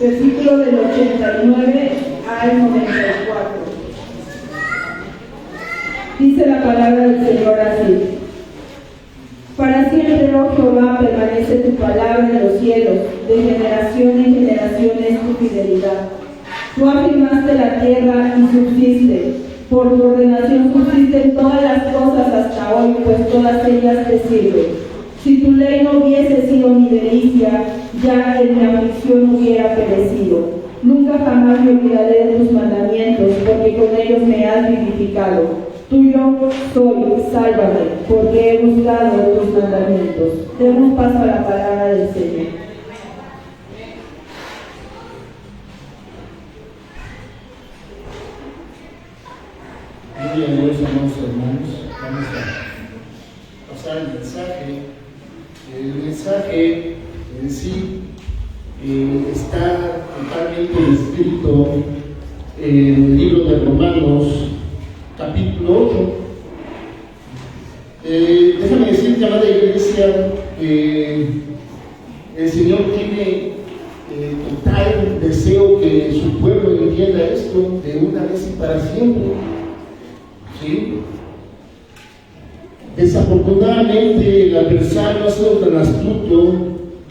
versículo del 89 al 94. Dice la palabra del Señor así: Para siempre, oh Jehová, permanece tu palabra en los cielos, de generación en generación es tu fidelidad. Tú afirmaste la tierra y subsiste, por tu ordenación subsisten todas las cosas hasta hoy, pues todas ellas te sirven. Si tu ley no hubiese sido mi delicia, ya en mi aflicción hubiera perecido. Nunca jamás me olvidaré de tus mandamientos, porque con ellos me has vivificado. Tuyo soy, sálvame, porque he buscado tus mandamientos. Demos paso a la palabra del Señor. Muy bien, amados hermanos, vamos a pasar el mensaje. El mensaje en sí está totalmente descrito en el libro de Romanos, capítulo 8. Déjame decirte, amada iglesia, el Señor tiene total deseo que su pueblo entienda esto de una vez y para siempre. ¿Sí? Desafortunadamente, el adversario ha sido tan astuto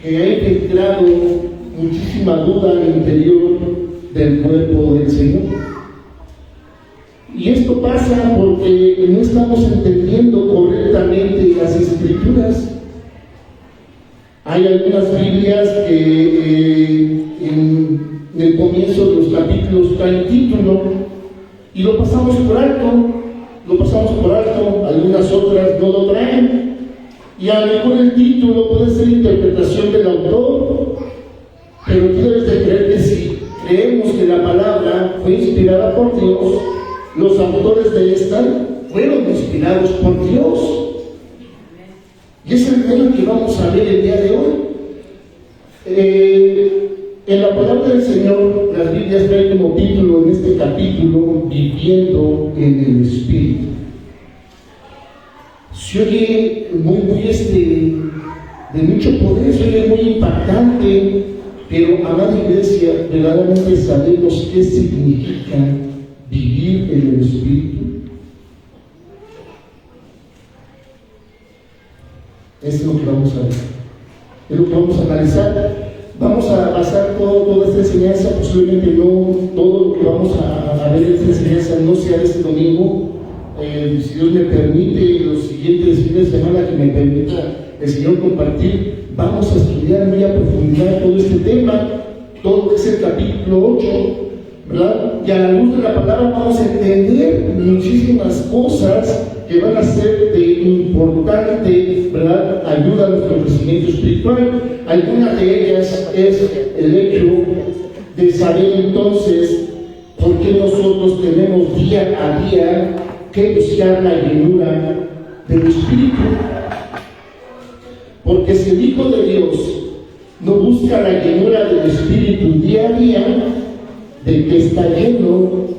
que ha infiltrado muchísima duda al interior del cuerpo del Señor. Y esto pasa porque no estamos entendiendo correctamente las Escrituras. Hay algunas Biblias que en el comienzo de los capítulos traen título y lo pasamos por alto. Algunas otras no lo traen, y a lo mejor el título puede ser interpretación del autor, pero tú debes de creer que si creemos que la palabra fue inspirada por Dios, los autores de esta fueron inspirados por Dios, y es el tema que vamos a ver el día de hoy. En la palabra del Señor, las Biblias traen como título en este capítulo: Viviendo en el Espíritu. Se oye muy de mucho poder, se oye muy impactante, pero, amada iglesia, verdaderamente sabemos qué significa vivir en el Espíritu. Eso es lo que vamos a ver, es lo que vamos a analizar. Vamos a pasar toda esta enseñanza, posiblemente no todo lo que vamos a ver en esta enseñanza no sea de este domingo. Si Dios me permite, los siguientes fines de semana que me permita el Señor compartir, vamos a estudiar muy a profundidad todo este tema, todo lo que es el capítulo 8, ¿verdad? Y a la luz de la palabra vamos a entender muchísimas cosas que van a ser de importante, ¿verdad?, ayuda a nuestro crecimiento espiritual. Algunas de ellas es el hecho de saber entonces por qué nosotros tenemos día a día que buscar la llenura del Espíritu. Porque si el Hijo de Dios no busca la llenura del Espíritu día a día, ¿de qué está lleno?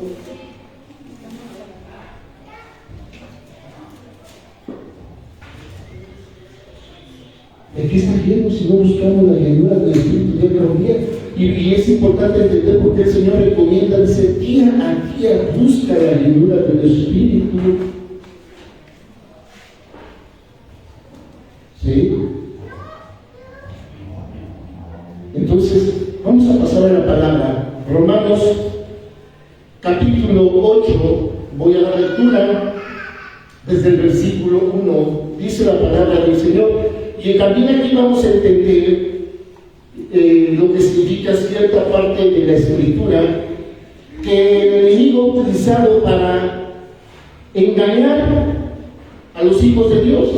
¿De qué está lleno si no buscamos la llenura del Espíritu día a día? Y es importante entender por qué el Señor recomienda, dice, día a día busca la llenura del Espíritu. ¿Sí? Entonces, vamos a pasar a la palabra. Romanos capítulo 8, voy a dar lectura desde el versículo 1. Dice la palabra del Señor, y también aquí vamos a entender lo que significa cierta parte de la Escritura, que el enemigo ha utilizado para engañar a los hijos de Dios,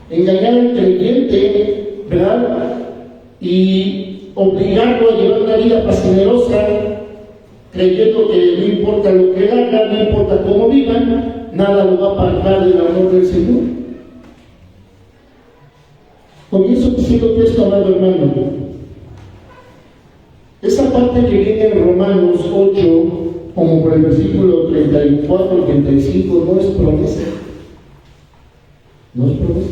engañar al creyente, ¿verdad?, y obligarlo a llevar una vida pascinerosa, creyendo que no importa lo que haga, no importa cómo vivan, nada lo va a apartar del amor del Señor. Comienzo diciendo esto, amado hermano. Esa parte que viene en Romanos 8, como por el versículo 34 y 35, no es promesa. No es promesa.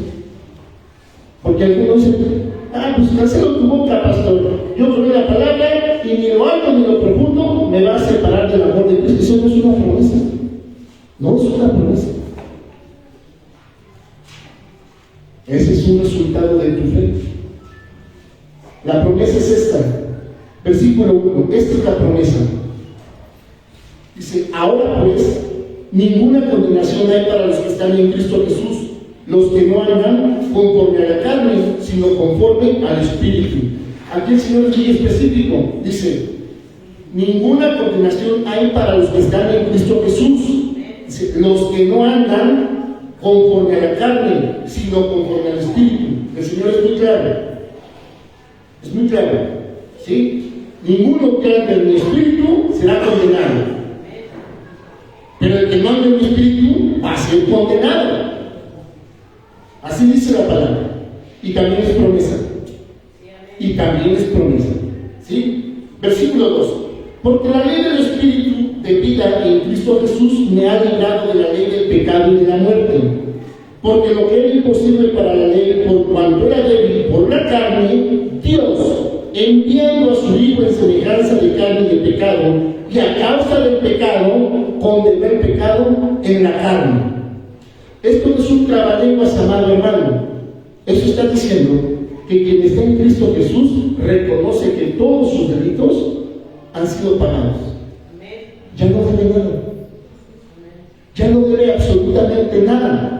Porque algunos dicen, pues cancelo tu boca, pastor. Yo tomé la palabra No es una promesa. Ese es un resultado de tu fe. La promesa es esta. Versículo 1. Esta es la promesa. Dice: ahora pues, ninguna condenación hay para los que están en Cristo Jesús, los que no andan conforme a la carne, sino conforme al Espíritu. Aquí el Señor es muy específico. Dice: ninguna condenación hay para los que están en Cristo Jesús. Dice: los que no andan conforme a la carne, sino conforme al Espíritu. El Señor es muy claro. Es muy claro. ¿Sí? Ninguno que ande en el Espíritu será condenado. Pero el que no ande en el Espíritu va a ser condenado. Así dice la palabra. Y también es promesa. Y también es promesa. ¿Sí? Versículo 2. Porque la ley del Espíritu de vida en Cristo Jesús me ha librado de la ley del pecado y de la muerte. Porque lo que era imposible para la ley, por cuanto era débil por la carne, Dios, enviando a su Hijo en semejanza de carne y de pecado, y a causa del pecado, condenó el pecado en la carne. Esto no es un trabalenguas, amado hermano. Eso está diciendo que quien está en Cristo Jesús reconoce que todos sus delitos han sido pagados. Ya no debe nada. Ya no debe absolutamente nada.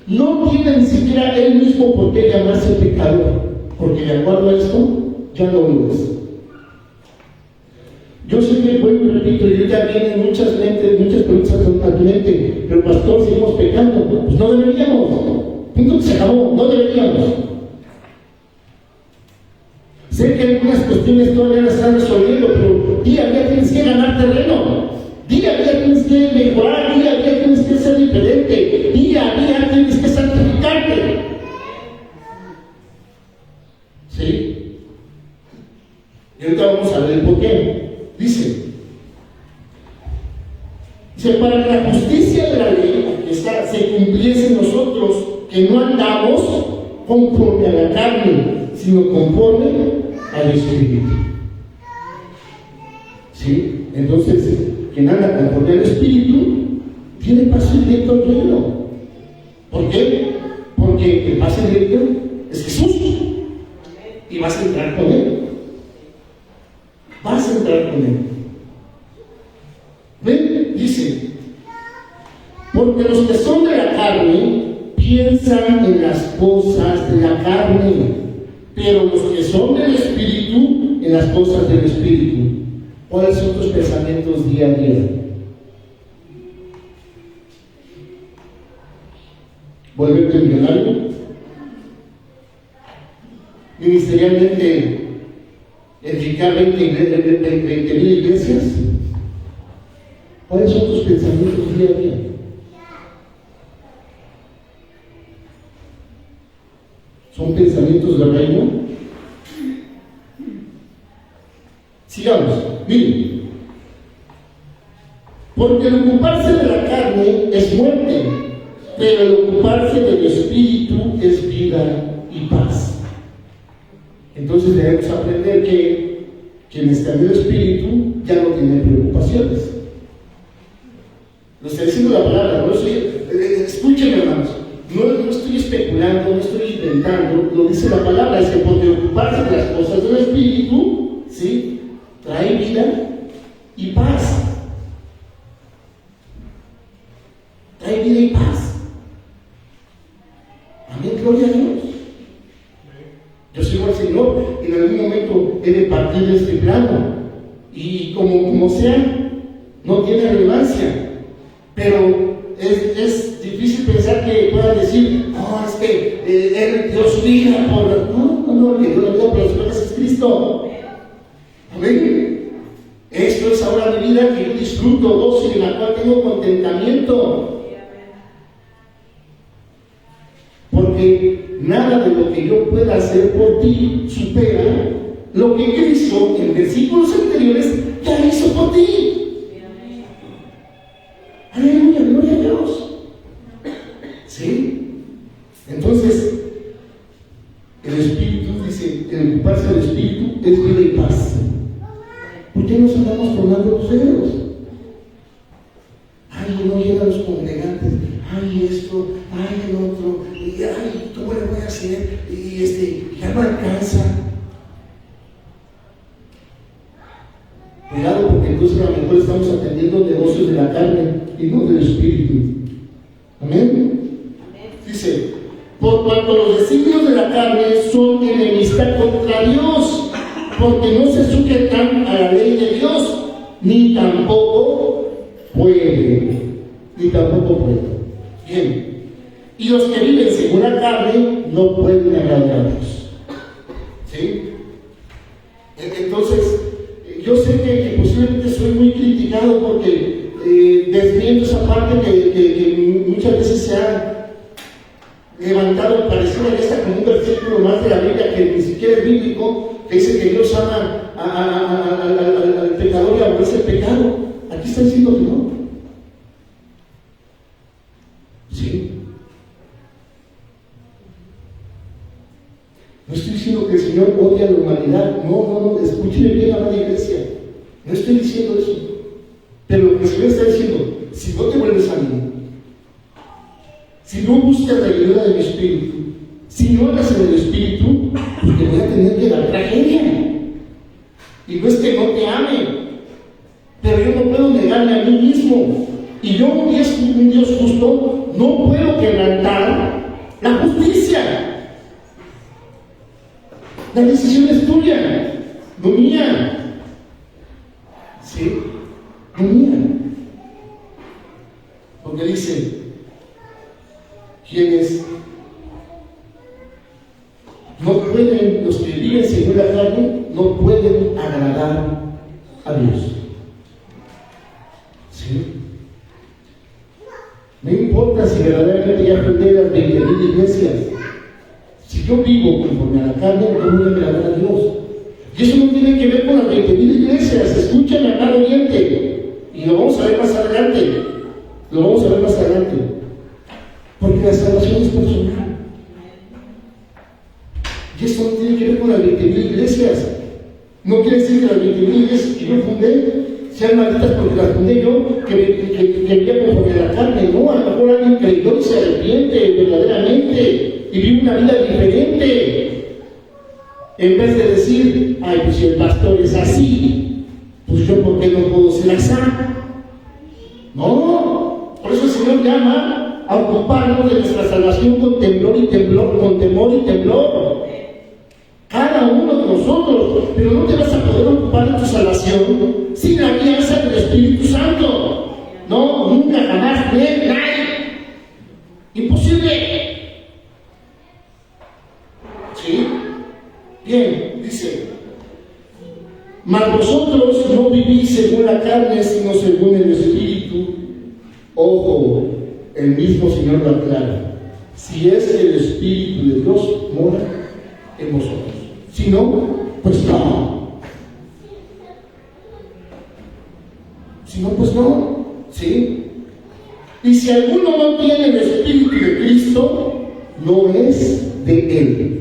No tiene ni siquiera él mismo por qué llamarse pecador, porque de acuerdo a esto ya no lo es. Yo sé que, vuelvo y repito, y ya vienen muchas preguntas a tu mente: pero pastor, seguimos pecando. Pues no deberíamos. Punto, se acabó, no deberíamos. Sé que algunas cuestiones todavía las están resolviendo, pero día a día tienes que ganar terreno. Día a día tienes que mejorar, día a día tienes que ser diferente, día a día tienes que santificarte. ¿Sí? Y ahorita vamos a ver por qué. Dice, para que la justicia de la ley se cumpliese en nosotros, que no andamos conforme a la carne, sino conforme al Espíritu. ¿Sí? Entonces, quien anda conforme al Espíritu tiene paso directo al reino. ¿Por qué? Porque el paso directo es Jesús y vas a entrar con Él. Vas a entrar con Él. ¿Ven? Dice: porque los que son de la carne piensan en las cosas de la carne, pero los que son del Espíritu en las cosas del Espíritu. ¿Cuáles son tus pensamientos día a día? ¿Volverte millonario? ¿Ministerialmente edificar 20,000 iglesias? ¿Cuáles son tus pensamientos día a día? ¿Son pensamientos del reino? Sigamos, miren. Porque el ocuparse de la carne es muerte, pero el ocuparse del Espíritu es vida y paz. Entonces debemos aprender que quien está en el Espíritu ya no tiene preocupaciones. Lo está diciendo la palabra, ¿no? Escúchenme, hermanos. No estoy especulando, no estoy inventando, lo dice la palabra. Es que porque ocuparse de las cosas del Espíritu, ¿sí?, trae vida y paz. Trae vida y paz. Amén, gloria a Dios. Yo sigo al Señor, en algún momento he de partir de este plano, y como sea, no tiene relevancia, pero es difícil pensar que puedan decir: no, es que Él dio su vida por... No, que dio la vida por las cosas de Cristo. Amén. Esto es ahora mi vida que yo disfruto, gozo, y en la cual tengo contentamiento. Porque nada de lo que yo pueda hacer por ti supera lo que Cristo en versículos anteriores ya hizo por ti. Aleluya, gloria a Dios. ¿Sí? Entonces, el Espíritu dice: el ocuparse del Espíritu es vida y paz. ¿Por qué nos andamos formando los dedos? Ay, ay, no llegan los congregantes, ay, esto, ay, el otro, y ay, ¿cómo le voy a hacer? Y ya no alcanza. Cuidado, porque entonces a lo mejor estamos atendiendo negocios de la carne y no del espíritu. Amén. Dice, por cuanto los designios de la carne son enemistad contra Dios, porque no se sujetan a la ley de Dios, ni tampoco puede. Bien. Y los que viven según la carne no pueden agradar a Dios. ¿Sí? Entonces, yo sé que posiblemente soy muy criticado porque desviendo esa parte que muchas veces se ha levantado, pareciera esta como un versículo más de la Biblia que ni siquiera es bíblico, que dice que Dios ama al pecador y aborrece el pecado. Aquí está diciendo que no. ¿Sí? No estoy diciendo que el Señor odia a la humanidad. No, escúcheme bien, amada iglesia. No estoy diciendo eso. Pero lo que el Señor está diciendo, si no te vuelves a mí, si no buscas la ayuda de mi espíritu, si no hablas en el espíritu, pues te voy a tener que dar tragedia. Y no es que no te ame, pero yo no puedo negarme a mí mismo. Y yo, un Dios justo, no puedo quebrantar la justicia. La decisión es tuya, no mía. ¿Sí? No mía. Porque dice, quienes no pueden, los que viven según la carne, no pueden agradar a Dios. ¿Sí? No importa si verdaderamente ya aprendí las 20,000 iglesias. Si yo vivo conforme a la carne, no voy a agradar a Dios. Y eso no tiene que ver con las 20,000 iglesias. Escúchame, amado oyente. Y lo vamos a ver más adelante. Porque la salvación es personal. Y eso no tiene que ver con las 20,000 iglesias. No quiere decir que las 20,000 iglesias que yo fundé sean malditas porque las fundé yo, que vivía conforme a la carne. No, a lo mejor alguien creyó y se arrepiente verdaderamente y vive una vida diferente. En vez de decir, ay, pues si el pastor es así, pues yo por qué no puedo ser así. No, por eso el Señor llama a ocuparnos de nuestra salvación con temor y temblor. Cada uno de nosotros, pero no te vas a poder ocupar de tu salvación sin la guianza del Espíritu Santo. No, nunca, jamás, nadie. Imposible. ¿Sí? Bien, dice, mas vosotros no vivís según la carne, sino según el Espíritu. Ojo, el mismo Señor lo aclara. Si es que el Espíritu de Dios mora en vosotros. Si no, pues no. Si no, pues no. ¿Sí? Y si alguno no tiene el Espíritu de Cristo, no es de Él.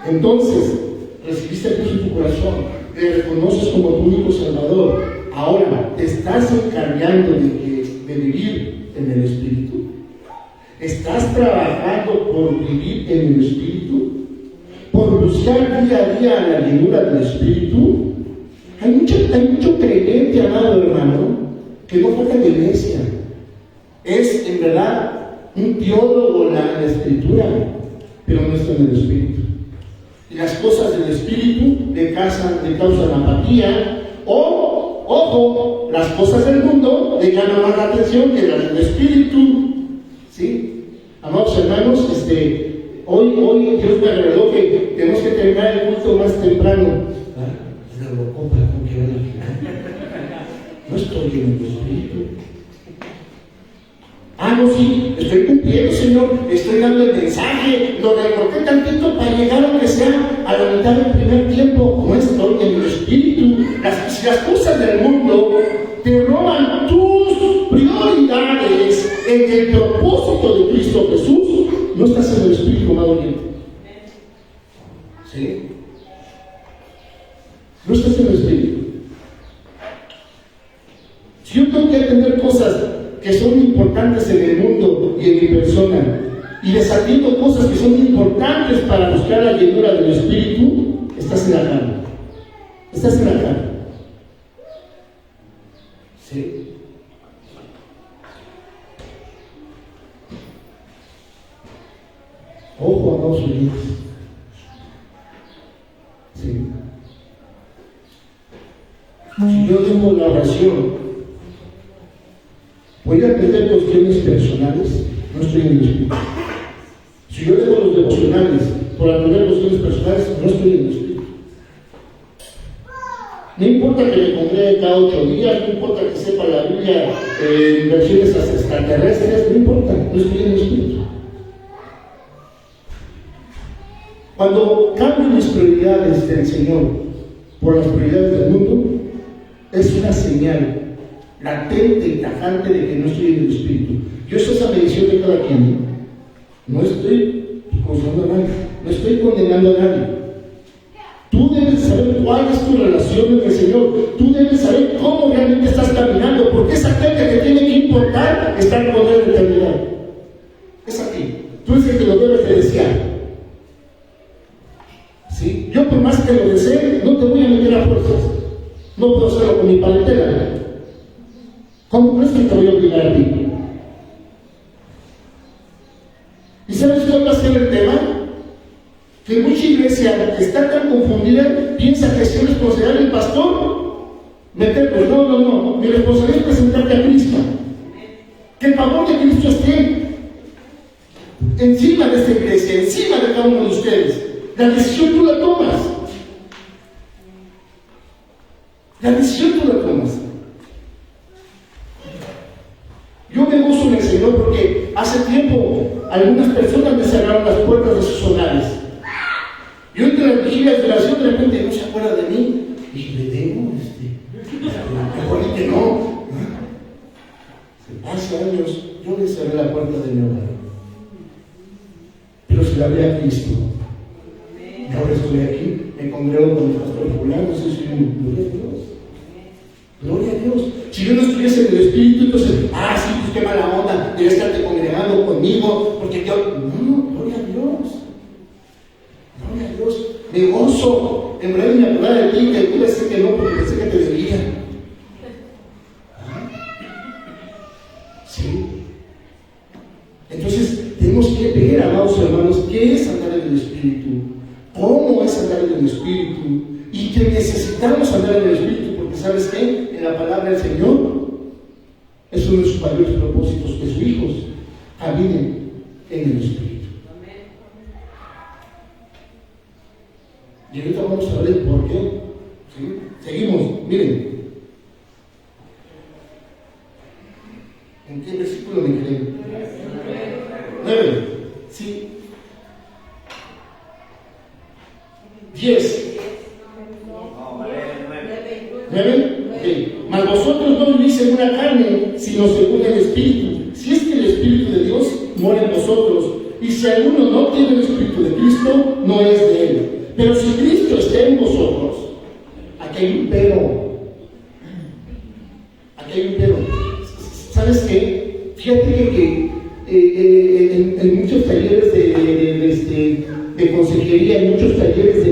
Entonces, recibiste a Cristo en tu corazón, le reconoces como tu único Salvador. Ahora, ¿te estás encargando de vivir en el Espíritu? ¿Estás trabajando por vivir en el Espíritu? ¿Por buscar día a día la llenura del Espíritu? Hay mucho creyente, amado hermano, que no falta en la iglesia. Es, en verdad, un teólogo en la Escritura, pero no está en el Espíritu. Y las cosas del Espíritu le causan apatía, o, ojo, las cosas del mundo le llaman más la atención que las del Espíritu. ¿Sí? Amados hermanos, hoy Dios me reveló que tenemos que terminar el culto más temprano. No estoy en el Espíritu. No, sí, estoy cumpliendo, Señor, estoy dando el mensaje, lo recorté tantito para llegar aunque sea a la mitad del primer tiempo. No estoy en el Espíritu. Si las cosas del mundo te roban tus prioridades en el propósito de Cristo Jesús, no estás en el Espíritu, amado oyente. ¿Sí? No estás en el Espíritu. Si yo tengo que atender cosas que son importantes en el mundo y en mi persona, y desatiendo cosas que son importantes para buscar la llenura del Espíritu, estás en la carne. Estás en la carne. ¿Sí? Ojo, amados oyentes. ¿Sí? Si yo dejo la oración, voy a atender cuestiones personales, no estoy en el Espíritu. Si yo dejo los devocionales por atender cuestiones personales, no estoy en el Espíritu. No importa que me congregue cada 8 días, no importa que sepa la Biblia en versiones extraterrestres, no importa, no estoy en el Espíritu. Cuando cambio mis prioridades del Señor por las prioridades del mundo, es una señal latente y tajante de que no estoy en el Espíritu. Yo sé esa medición de cada quien. No estoy juzgando a nadie, no estoy condenando a nadie. Tú debes saber cuál es tu relación con el Señor. Tú debes saber cómo realmente estás caminando, porque es aquel que te tiene que importar estar con Él en eternidad. Es a ti. Tú eres el que lo debes de desear. ¿Sí? Yo por más que lo desee, no te voy a meter a fuerzas. No puedo hacerlo con mi paletera. ¿Cómo crees que te voy a obligar a ti? ¿Y sabes cuál va a ser el tema? Que mucha iglesia está tan confundida, piensa que si es responsabilidad del pastor, meterlos. No. Mi responsabilidad es presentarte a Cristo. Que el favor de Cristo esté encima de esta iglesia, encima de cada uno de ustedes. La decisión tú la tomas. La decisión tú la tomas. Yo me gozo en el Señor porque hace tiempo algunas personas me cerraron las puertas de sus hogares. Yo entre las vigilias de oración de repente no se acuerda de mí. Y le debo, mejor que no. Hace años yo le cerré la puerta de mi hogar. Pero se la abrí a Cristo. Y ahora estoy aquí, me congrego con el pastor fulano, soy un gloria a Dios. Gloria a Dios. Si yo no estuviese en el Espíritu, entonces, sí, pues qué mala onda, debes estarte congregando conmigo, porque yo, no, gloria a Dios. Gloria a Dios. Me gozo. En verdad me acordaba de ti, que tú decías que no, porque pensé que te debía. Sí. Entonces, tenemos que ver, amados hermanos, qué es andar en el Espíritu, cómo es andar en el Espíritu, y que necesitamos andar en el Espíritu, porque ¿sabes qué? En la palabra del Señor es uno de sus mayores propósitos, que sus hijos caminen en el Espíritu. Y ahorita vamos a ver el por qué. ¿Sí? Seguimos, miren. ¿En qué versículo me quedé? 9. Sí. 10. 9. Okay. Mas vosotros no vivís según la carne, sino según el Espíritu. Si es que el Espíritu de Dios mora en vosotros, y si alguno no tiene el Espíritu de Cristo, no es de él. Pero si Cristo está en vosotros, aquí hay un pero. Aquí hay un pero. ¿Sabes qué? Fíjate que en muchos talleres de consejería, en muchos talleres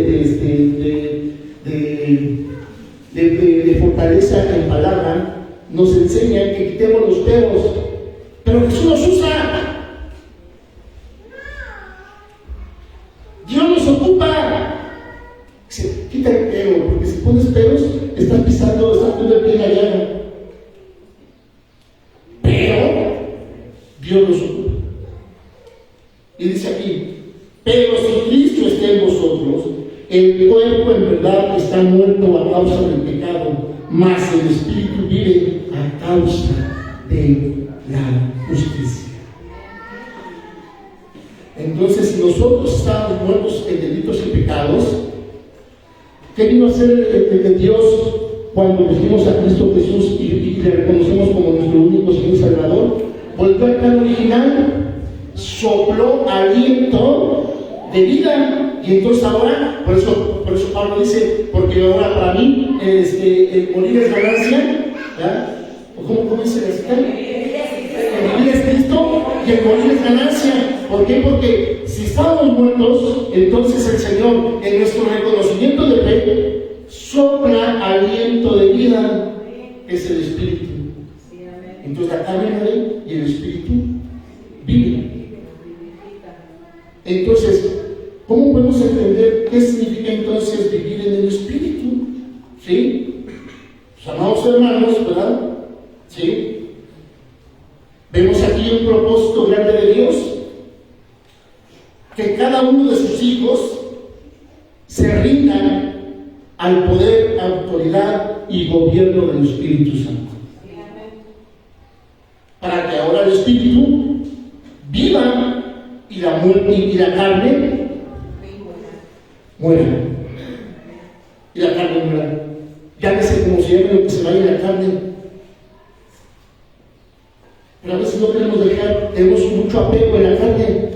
de fortaleza en palabra, nos enseñan que quitemos los peros, pero Jesús los usa. Dios los ocupa. Dice, quita el pero, porque si pones peros, estás pisando, estás poniendo el pie en la llaga. Pero Dios los ocupa. Y dice aquí, pero si Cristo está en vosotros, el cuerpo en verdad está muerto a causa del pecado, mas el Espíritu vive a causa de la justicia. Entonces, si nosotros estábamos muertos en delitos y pecados, ¿qué vino a hacer Dios cuando recibimos a Cristo Jesús y le reconocemos como nuestro único Señor y Salvador? Volvió al plan original, sopló aliento de vida, y entonces ahora, por eso Pablo dice, porque ahora para mí el morir es ganancia, ¿ya? ¿Cómo dice la cita? es Cristo y el morir es ganancia. ¿Por qué? Porque si estamos muertos, entonces el Señor, en nuestro reconocimiento de fe, sopla aliento de vida, que es el Espíritu. Entonces la carne muere y el Espíritu vive. Entonces, ¿cómo podemos entender qué significa entonces vivir en el Espíritu? ¿Sí? Pues, amados hermanos, ¿verdad? ¿Sí? Vemos aquí un propósito grande de Dios, que cada uno de sus hijos se rindan al poder, autoridad y gobierno del Espíritu Santo. Para que ahora el Espíritu viva y la muerte y la carne muera. Y la carne muera. Ya no sé cómo se llama lo que se vaya en la carne. Pero a veces no queremos dejar, tenemos mucho apego en la carne.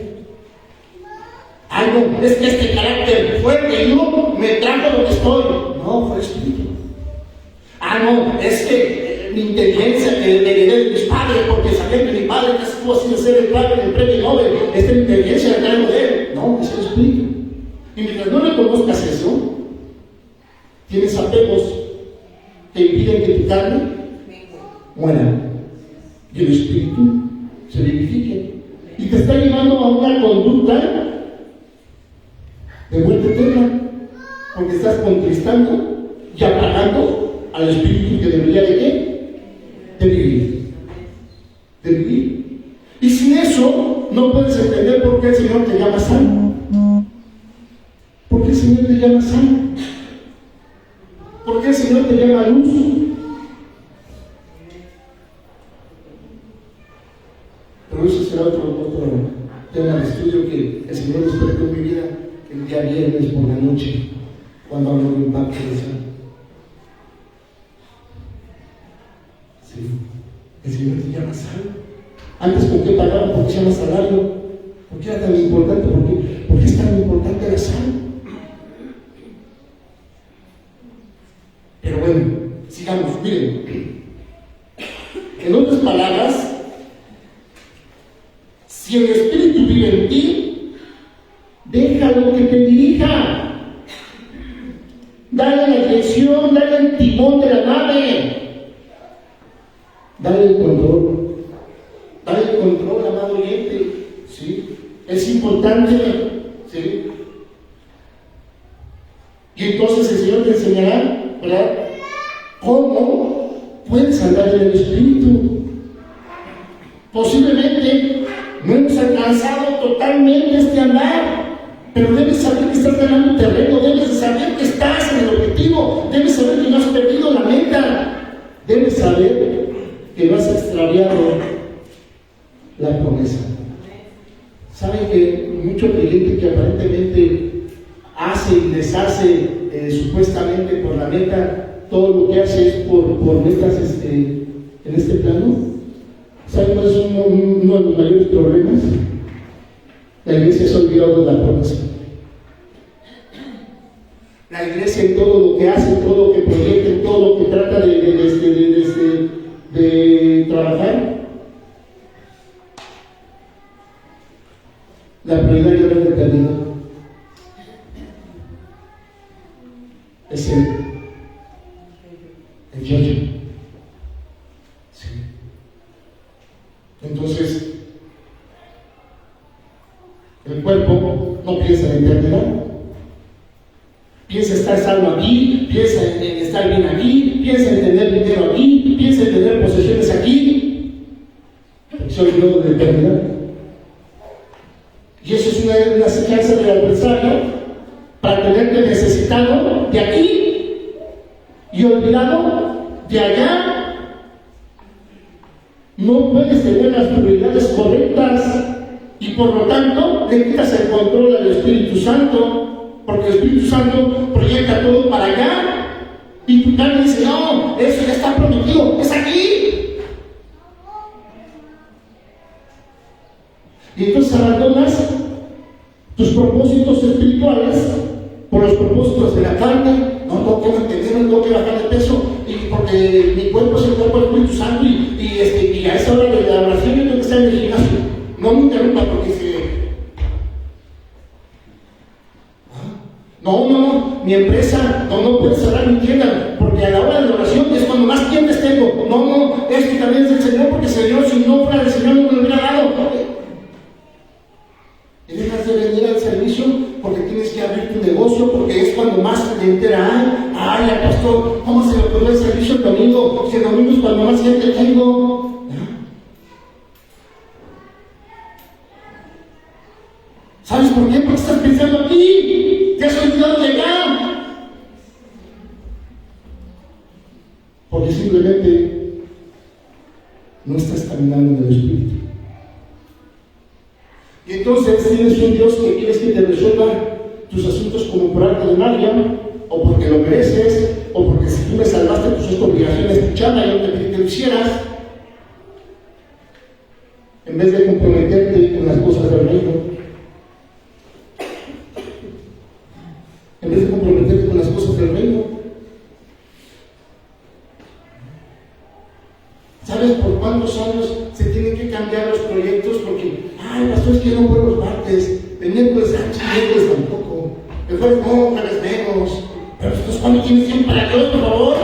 Ay, no, es que este carácter fuerte yo me trajo lo que estoy. No, fue el Espíritu. Ah, no, es que mi inteligencia que heredé de mis padres, porque sabía que mi padre casi estuvo haciendo ser el padre del premio Nobel. Esta es mi inteligencia, la traigo de él. No, es el Espíritu. Y mientras no reconozcas eso, tienes apegos que impiden que tu carne muera y el Espíritu se vivifique. Y te está llevando a una conducta de muerte eterna, porque estás contristando y apagando al Espíritu que debería de qué? De vivir. De vivir. Y sin eso no puedes entender por qué el Señor te llama santo. ¿Por qué el Señor te llama santo? ¿Por qué el Señor te llama luz? Pero eso será otro tema de estudio que el Señor despertó en mi vida el día viernes por la noche, cuando habló de impacto de sal. Sí, el Señor te llama sal. Antes, ¿por qué pagaban? ¿Por qué se llama salario? ¿Por qué era tan importante? ¿Por qué es tan importante la sal? Pero bueno, sigamos, miren. En otras palabras, si el Espíritu vive en ti, déjalo que te dirija. Dale la dirección, dale el timón de la nave. Dale el control. Dale el control, amado oyente. ¿Sí? Es importante. ¿Sí? Y entonces el Señor te enseñará, ¿verdad?, cómo puedes andar en el Espíritu. Posiblemente no hemos alcanzado totalmente este andar, pero debes saber que estás ganando terreno, debes saber que estás en el objetivo, debes saber que no has perdido la meta, debes saber que no has extraviado la promesa. Saben que mucho creyente que aparentemente hace y deshace supuestamente por la meta, todo lo que hace es por metas en este plano. ¿Saben cuál es uno de los mayores problemas? La iglesia se ha olvidado de la promesa. La iglesia en todo lo que hace, en todo lo que proyecta, en todo lo que trata de trabajar, la prioridad ya no es determinada. Es el yo-yo. Sí. Entonces, el cuerpo no piensa en eternidad, piensa estar salvo aquí, piensa en estar bien aquí, piensa en tener dinero aquí, piensa en tener posesiones aquí, se olvidó de la eternidad. Y eso es una acechanza del adversario para tenerte necesitado de aquí y olvidado de allá. No puedes tener las prioridades correctas y por lo tanto le quitas el control al Espíritu Santo, porque el Espíritu Santo proyecta todo para allá y tu carne dice: no, eso ya está prometido, es aquí. Y entonces abandonas tus propósitos espirituales por los propósitos de la carne. No, tengo que mantenerme, tengo que bajar de peso, y porque mi cuerpo es el cuerpo del Espíritu Santo, y a esa hora de la oración yo tengo que estar en el Señor, si no fuera del Señor, no me lo hubiera dado. Y dejas de venir al servicio porque tienes que abrir tu negocio, porque es cuando más gente hay. Ay, pastor, ¿cómo se le ocurrió el servicio el domingo? Si el domingo es cuando más gente tengo. ¿Sabes por qué? Porque estás pensando aquí. Te has olvidado de allá. Porque simplemente no estás caminando en el Espíritu. Y entonces tienes un Dios que quieres que te resuelva tus asuntos como por arte de magia, o porque lo mereces, o porque si tú me salvaste, pues es tu obligación, es tu chamba, yo te pedí que lo hicieras. En vez de comprometerte con las cosas del reino. En vez de comprometerte con las cosas del reino. ¿Sabes por cuántos años se tienen que cambiar los proyectos? Porque, ay, pastor, es que no puedo los martes, el miércoles miércoles tampoco, el jueves no, jueves menos. Pero entonces, ¿cuándo tienes tiempo para Dios, por favor?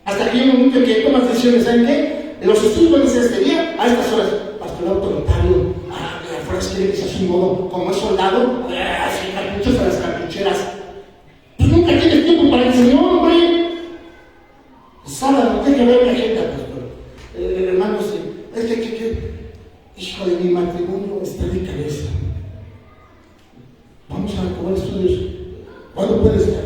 Hasta que hay un momento en que tomas decisiones, ¿saben qué? Los estudios van a ser este día, a estas horas, pastor autoritario, afuera quiere que seas un modo, como es soldado, así cartuchos a las cartucheras. Pues nunca tienes tiempo para el Señor, hombre. Sábado, ¿qué que ver la gente, pastor? Hermanos, es que, hijo de mi matrimonio está de cabeza. Vamos a acabar estudios. ¿Cuándo puedes estar?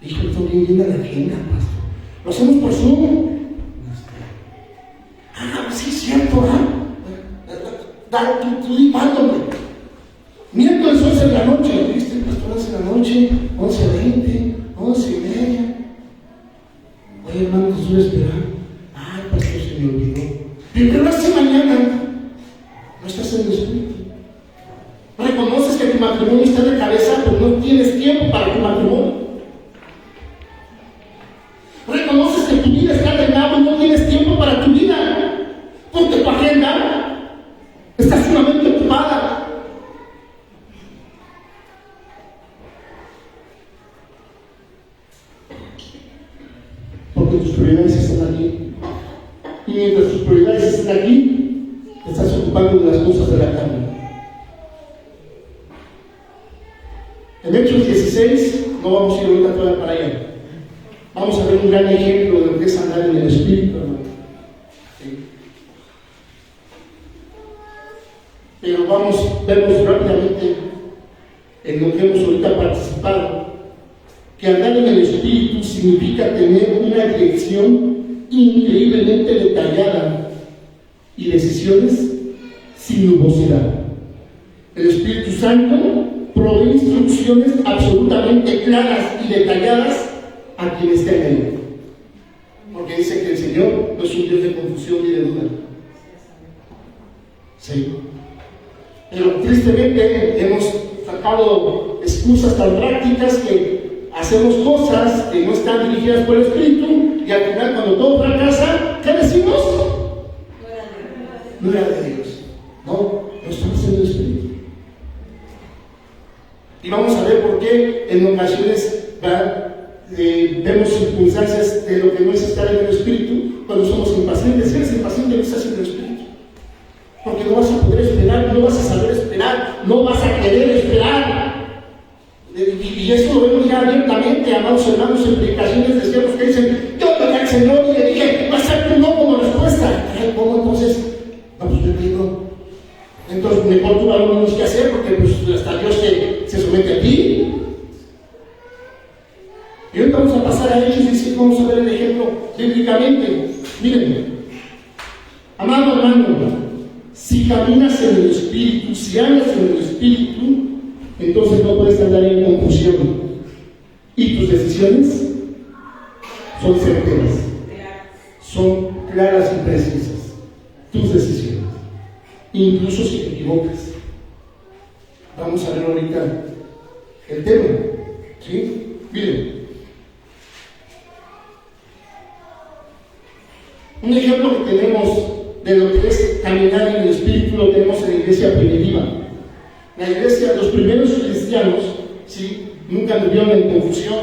Hijo, estoy bien llena la agenda, pastor. Lo hacemos por Zoom. Pues sí, es cierto, tú di cuándo, hombre. Miércoles 11 de la noche, ¿lo viste, pastor? 11 de la noche, 11:20, 11:30. Oye, hermano, te estoy esperando. Ay, pastor, se me olvidó. Pero lo hace mañana. No estás en el Espíritu. Reconoces que tu matrimonio está de cabeza, pero no tienes tiempo para tu matrimonio. Reconoces que tu vida está en agua y no tienes tiempo para tu vida. Porque tu agenda está sumamente ocupada. Porque tus prioridades están aquí. Y mientras tus prioridades están aquí, te estás ocupando de las cosas de la carne. En Hechos 16, no vamos a ir ahorita todavía para allá. Vamos a ver un gran ejemplo de lo que es andar en el Espíritu, hermano. ¿Sí? Pero vemos rápidamente en lo que hemos ahorita participado, que andar en el Espíritu significa tener una dirección increíblemente detallada y decisiones sin nubosidad. El Espíritu Santo provee instrucciones absolutamente claras y detalladas a quien está en él. Porque dice que el Señor no es un Dios de confusión ni de duda. Sí. Pero tristemente hemos sacado excusas tan prácticas que hacemos cosas que no están dirigidas por el Espíritu y al final cuando todo fracasa, ¿qué decimos? No era de Dios. No estamos en el Espíritu. Y vamos a ver por qué en ocasiones vemos circunstancias de lo que no es estar en el Espíritu cuando somos impacientes. Si eres impaciente, no estás en el Espíritu. Porque no vas a poder esperar, no vas a saber esperar, no vas a querer esperar. Y esto lo vemos ya abiertamente, amados hermanos, en predicaciones de siervos que dicen: yo pedí al Señor y le dije, va a ser tu no como respuesta. ¿Cómo entonces? No, pues yo digo, entonces mejor tú no tienes que hacer porque pues hasta Dios se somete a ti. Y hoy vamos a pasar a Hechos 16, vamos a ver el ejemplo bíblicamente. Miren, amado hermano, si caminas en el Espíritu, si andas en el Espíritu, entonces no puedes andar en confusión. Y tus decisiones son certeras, son claras y precisas. Tus decisiones, incluso si te equivocas. Vamos a ver ahorita el tema. ¿Sí? Miren. Un ejemplo que tenemos de lo que es caminar en el Espíritu lo tenemos en la iglesia primitiva. La iglesia, los primeros cristianos, ¿sí?, nunca vivieron en confusión,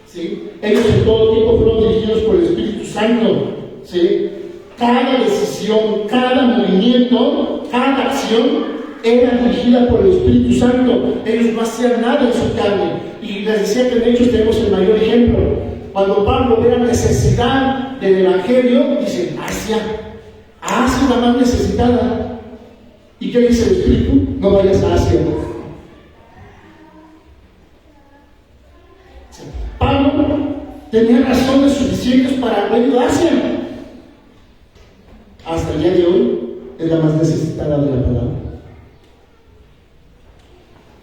¿sí? Ellos en todo tiempo fueron dirigidos por el Espíritu Santo, ¿sí? Cada decisión, cada movimiento, cada acción era dirigida por el Espíritu Santo. Ellos no hacían nada en su carne. Y les decía que en Hechos tenemos el mayor ejemplo. Cuando Pablo ve la necesidad del Evangelio, dice: Asia la más necesitada. ¿Y qué dice el Espíritu? No vayas a Asia. Pablo tenía razones suficientes para ir a Asia. Hasta el día de hoy es la más necesitada de la palabra.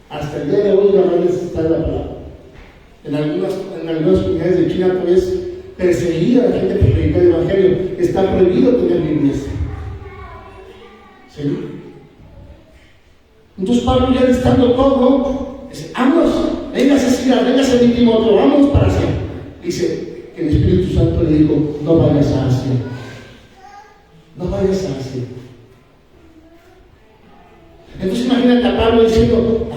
Hasta el día de hoy es la más necesitada de la palabra. En algunas comunidades de China todavía es perseguida la gente por predicar el Evangelio. Está prohibido tener Biblias. ¿Sí? Entonces Pablo, ya estando todo, dice: vamos, véngase Sila, véngase Timoteo, vamos para Asia. Dice que el Espíritu Santo le dijo: no vayas a Asia. No vayas a Asia. Entonces imagínate a Pablo diciendo: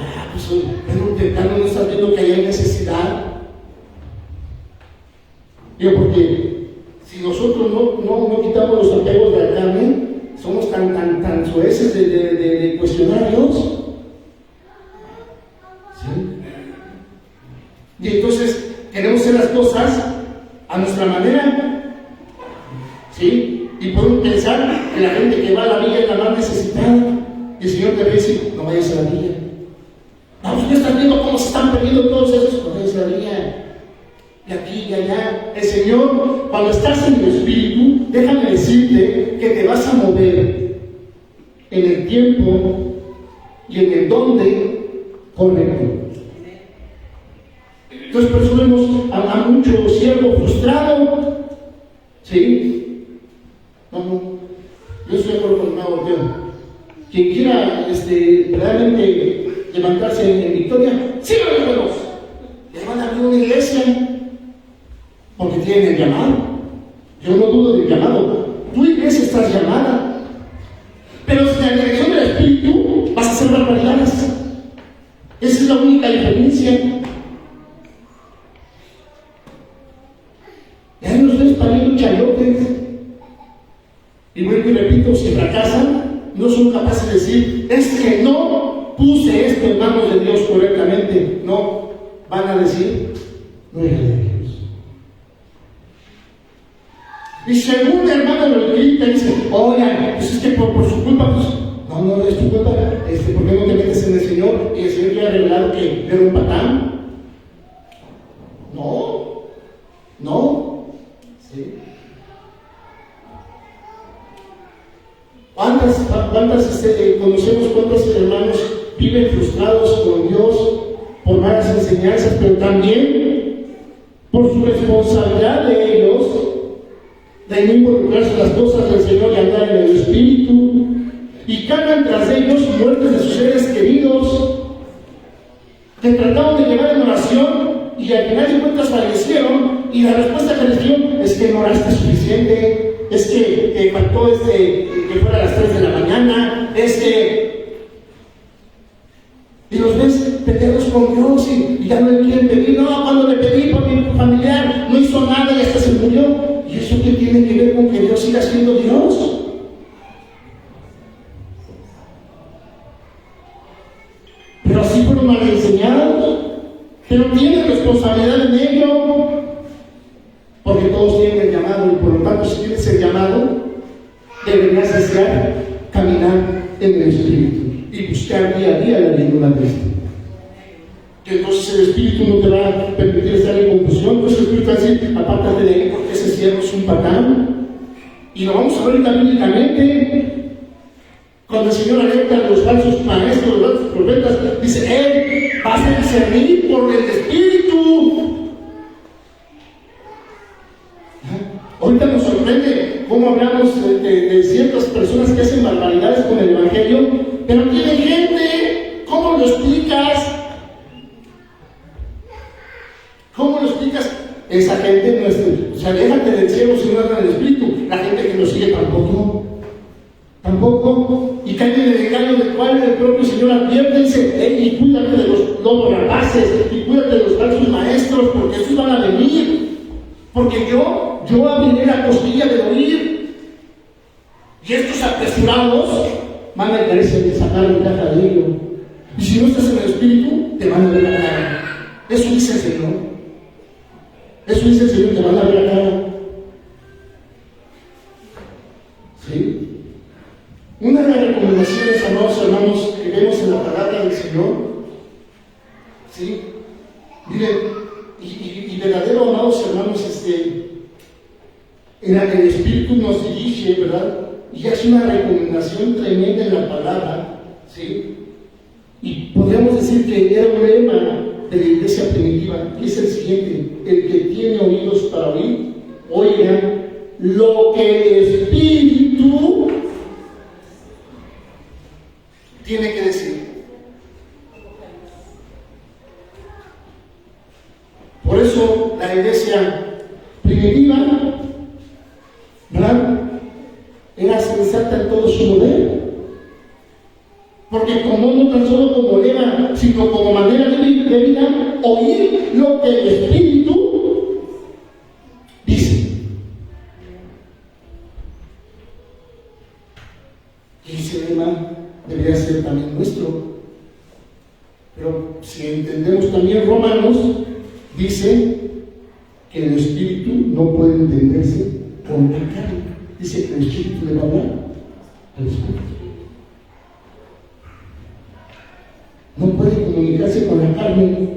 no estás viendo que hay necesidad. Digo, porque si nosotros no quitamos los apegos de la carne, somos tan sueces de cuestionar a Dios. ¿Sí? Y entonces queremos hacer las cosas a nuestra manera. ¿Sí? Y podemos pensar que la gente que va a la villa es la más necesitada. Y el Señor te va a decir: no vayas a la villa. Vamos, ya están viendo cómo se están perdiendo todos esos. No vayas a la villa. Y aquí y allá. El Señor, cuando estás en el Espíritu, déjame decirte que te vas a mover en el tiempo y en el dónde correcto. Entonces, por eso vemos a mucho siervo frustrado. ¿Sí? Yo estoy de acuerdo con el hermano Orteo. Quien quiera realmente levantarse en victoria, síganme, hermanos. Le van a abrir una iglesia porque tienen el llamado. Yo no dudo del llamado. Tu iglesia estás llamada, pero si en la dirección del Espíritu vas a hacer barbaridades. Esa es la única diferencia. Ya nos ves pariendo chayotes. Y vuelvo y repito: si fracasan, no son capaces de decir: es que no puse esto en manos de Dios correctamente. No, van a decir: no era de Dios. Y según el hermano lo grita y dice: oigan, pues es que por su culpa, pues no es tu culpa. ¿Por qué no te metes en el Señor? Y el Señor te ha revelado que era un patán. No. ¿Sí? ¿Cuántas conocemos cuántos hermanos viven frustrados con Dios por malas enseñanzas, pero también por su responsabilidad de ellos de no involucrarse en las cosas del Señor y andar en el Espíritu, y cargan tras ellos muertes de sus seres queridos que trataron de llevar en oración y al final de cuentas fallecieron, y la respuesta que les dio es que no oraste suficiente, es que faltó que fuera a las 3 de la mañana, y los ves peleados con Dios y ya no le quieren pedir. No, cuando le pedí por mi familiar no hizo nada y hasta se murió. ¿Y eso qué tiene que ver con que Dios siga siendo Dios? Pero así fueron mal enseñados, pero tienen responsabilidad en ello, porque todos tienen el llamado, y por lo tanto, si tienes el llamado, deberías desear caminar en el Espíritu y buscar día a día la llenura de esto. Entonces el Espíritu no te va a permitir estar en confusión. Entonces el Espíritu va a decir: apártate de él, porque ese siervo es un patán. Y lo vamos a ver ahorita bíblicamente. Cuando el Señor alerta a los falsos maestros, los falsos profetas, dice: él va a ser discernir por el Espíritu. Ahorita nos sorprende cómo hablamos de ciertas personas que hacen barbaridades con el Evangelio, pero tienen gente. ¿Cómo lo explicas? ¿Cómo lo explicas? Esa gente no es, o sea, déjate del cielo si no es del Espíritu. La gente que lo sigue tampoco Tampoco, y caen en el engaño del cual el propio Señor advierte, dice, y cuídate de los lobos rapaces, y cuídate de los falsos maestros, porque esos van a venir. Porque yo abriré la costilla del oír. Y estos apresurados van a quererse de sacar ventaja de ello. Y si no estás en el Espíritu, te van a ver la cara. Eso dice el Señor. Eso dice el Señor, te van a ver la cara. ¿Sí? Una de las recomendaciones, amados hermanos, que vemos en la palabra del Señor, ¿sí? Miren, y verdadero, amados hermanos, en la que el Espíritu nos dirige, ¿verdad? Y hace una recomendación tremenda en la palabra, ¿sí? Y podríamos decir que era un lema de la iglesia primitiva, que es el siguiente: el que tiene oídos para oír, oiga lo que el Espíritu tiene que decir. Por eso la iglesia primitiva, ¿verdad?, era sensata en todo su modelo. Porque como no tan solo como lema, sino como manera de vida, oír lo que el Espíritu dice. Y ese lema debería ser también nuestro. Pero si entendemos también Romanos, dice que el Espíritu no puede entenderse con la carne. Dice que el Espíritu le va a hablar al Espíritu. No puede comunicarse con la carne.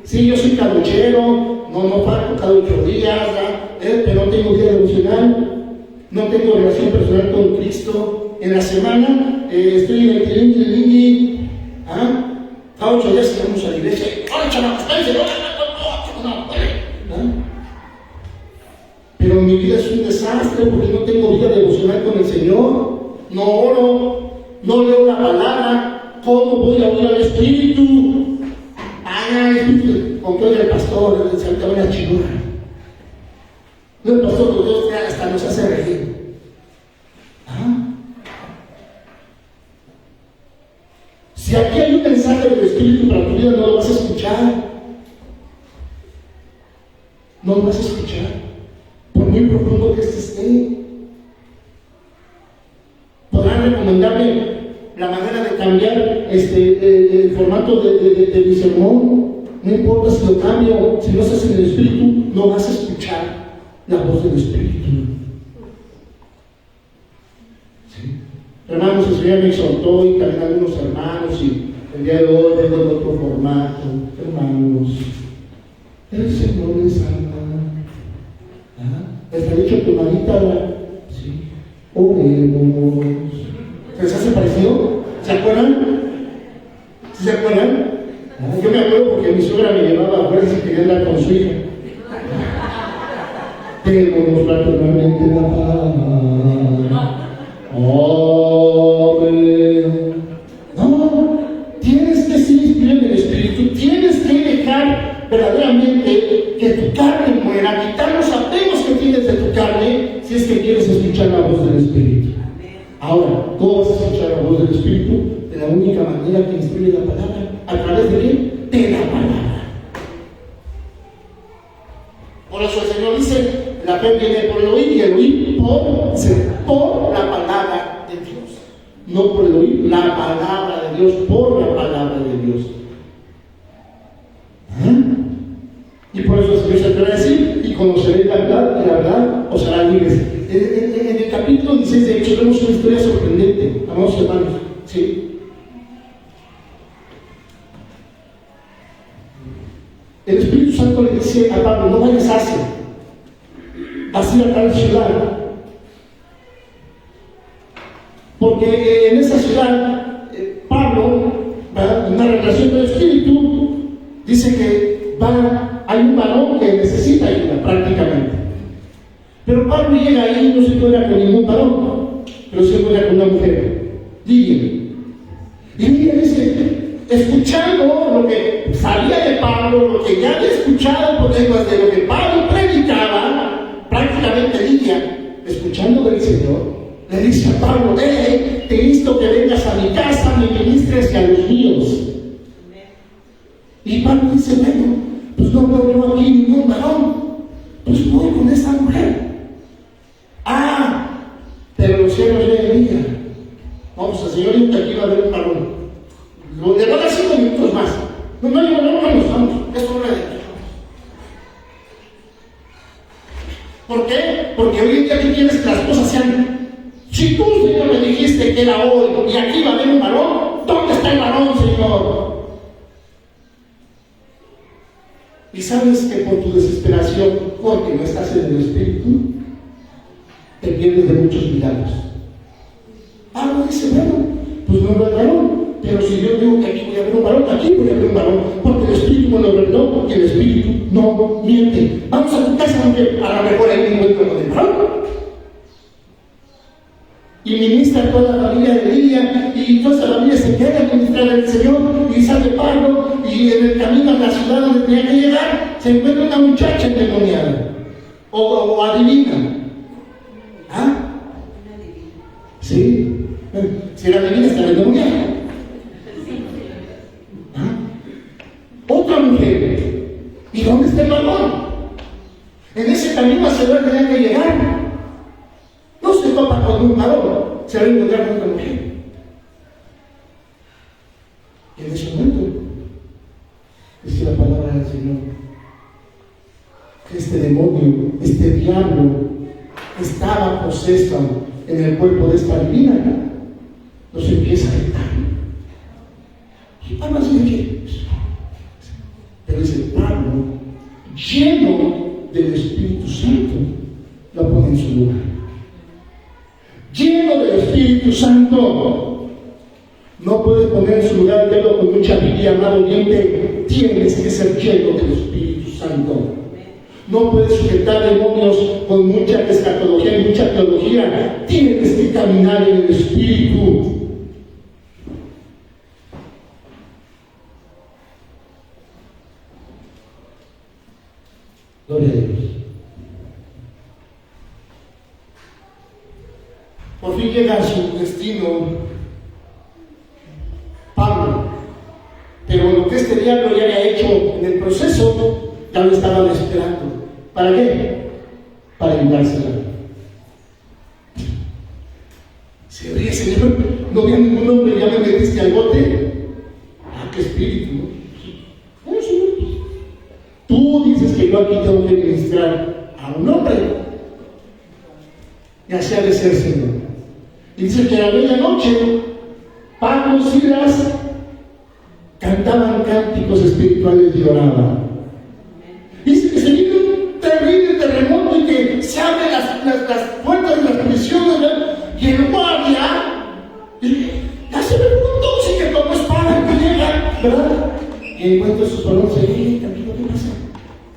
Sí, yo soy caduchero, no falto cada 8 días, pero no tengo vida devocional, no tengo relación personal con Cristo. En la semana estoy en el tilín, cada 8 días vamos a la iglesia. ¡Ay, chavos! Pero mi vida es un desastre porque no tengo vida devocional con el Señor, no oro, no leo la palabra. ¿Cómo voy a oír al Espíritu? Espíritu, con que oiga el pastor, se acaba una chingada. No, el pastor, con Dios hasta nos hace reír. Si aquí hay un mensaje del Espíritu para tu vida, no lo vas a escuchar. No lo vas a escuchar. Por muy profundo que esté. Podrán recomendarme la manera de cambiar el formato de mi sermón. No importa si lo cambio, si no estás en el Espíritu, no vas a escuchar la voz del Espíritu. ¿Sí? Hermanos, el Señor me exhortó y también algunos hermanos, y el día de hoy vengo en otro formato. Hermanos, el Señor les ama. ¿Está dicho tu manita? Sí. Oremos. ¿Les hace parecido? ¿Se acuerdan? ¿Sí se acuerdan? Yo me acuerdo porque mi suegra me llevaba a fuerza y quería andar con su hija. Tenemos fraternalmente la paz. Amén. No, tienes que ser inspirado en el Espíritu, tienes que dejar verdaderamente que tu carne muera, quitar los apegos que tienes de tu carne, si es que quieres escuchar la voz del Espíritu. Ahora, ¿cómo vas a escuchar la voz del Espíritu? De la única manera que instruye la palabra. ¿A través de qué? De la palabra. Por eso el Señor dice, la fe viene por el oír y el oír por la palabra de Dios. No por el oír, la palabra de Dios, por la palabra de Dios. Y por eso el Señor se atreve a decir, y conoceréis la verdad, y la verdad os hará libres. En el capítulo 16 de Hechos vemos una historia sorprendente, amados hermanos. ¿Sí? El Espíritu Santo le dice a Pablo, no vayas a Asia, vas a ir a tal ciudad. Porque en esa ciudad, Pablo, en una relación con el Espíritu, dice que hay un varón que necesita ayuda prácticamente. Pero Pablo llega ahí y no se encuentra con ningún varón, pero se encuentra con una mujer, Lidia. Y Lidia dice, escuchando lo que sabía de Pablo, lo que ya había escuchado por lenguas de lo que Pablo predicaba, prácticamente Lidia, escuchando del Señor, le dice a Pablo: te insto que vengas a mi casa, me ministres y a los míos. Y Pablo dice: bueno, pues no veo yo aquí ningún varón, pues voy con esta mujer. Pero los cielos ya día. Vamos, el Señor dijo que aquí va a haber un varón. Le van a dar 5 minutos más. No, nos vamos. Es hora de Dios. ¿Por qué? Porque hoy en día tú quieres que las cosas sean. Si tú, Señor, me dijiste que era hoy y aquí va a haber un varón, ¿dónde está el varón, Señor? Y sabes que por tu desesperación, porque no estás en el Espíritu, te pierdes de muchos milagros. Pablo dice: bueno, pues no hay varón, pero si yo digo que aquí voy a haber un varón, aquí voy a haber un varón, porque el Espíritu me lo reveló, porque el Espíritu no miente. Vamos a tu casa, aunque a lo mejor hay un encuentro con el varón. Y ministra a toda la familia de Lidia, y toda esa familia se queda a ministrar al Señor, y sale Pablo, y en el camino a la ciudad donde tenía que llegar, se encuentra una muchacha endemoniada, o adivina. ¿Sí? Si era divina, está endemoniada. Otra mujer. ¿Y dónde está el varón? En ese camino hacia donde tenía que llegar, no se topa con un varón, se va a encontrar con una mujer. Y en ese momento dice la palabra del Señor que este demonio, este diablo, estaba poseso en el cuerpo de esta divina. Nos empieza a gritar. Y Pablo dice: pero dice Pablo, lleno del Espíritu Santo, la pone en su lugar. Lleno del Espíritu Santo. No puedes poner en su lugar el dedo con mucha Biblia, amado oyente. Tienes que ser lleno del Espíritu Santo. No puedes sujetar demonios con mucha escatología y mucha teología. Tienes que caminar en el Espíritu. Gloria a Dios. Por fin llega a su destino Pablo, pero lo que este diablo ya había hecho en el proceso, ya lo estaban esperando. ¿Para qué? Para ayudársela. Se ríe: Señor, no había ningún hombre, ya me metiste al bote. Qué espíritu, ¿no? Bueno, Señor, tú dices que yo aquí tengo que ministrar a un hombre, y así ha de ser, Señor. Y dice que a la medianoche Pablo y Silas cantaban cánticos espirituales y oraban. Dice que se viene un terrible terremoto y que se abren las puertas de las prisiones, ¿verdad? Y el guardia ya se me preguntó si que tomó espada y que llega, ¿verdad? Y encuentra sus balones ahí: tranquilo, ¿qué pasa?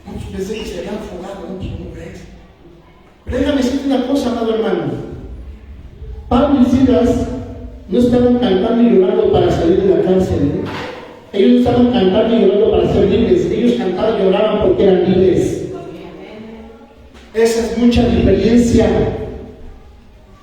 No, pues pensé que se habían fugado, no, pues no crees. Pero déjame decirte una cosa, amado hermano. Pablo y Silas no estaban cantando y llorando para salir de la cárcel, ¿eh? Ellos no estaban cantando y llorando para ser libres. Ellos cantaban y lloraban porque eran libres. Esa es mucha diferencia.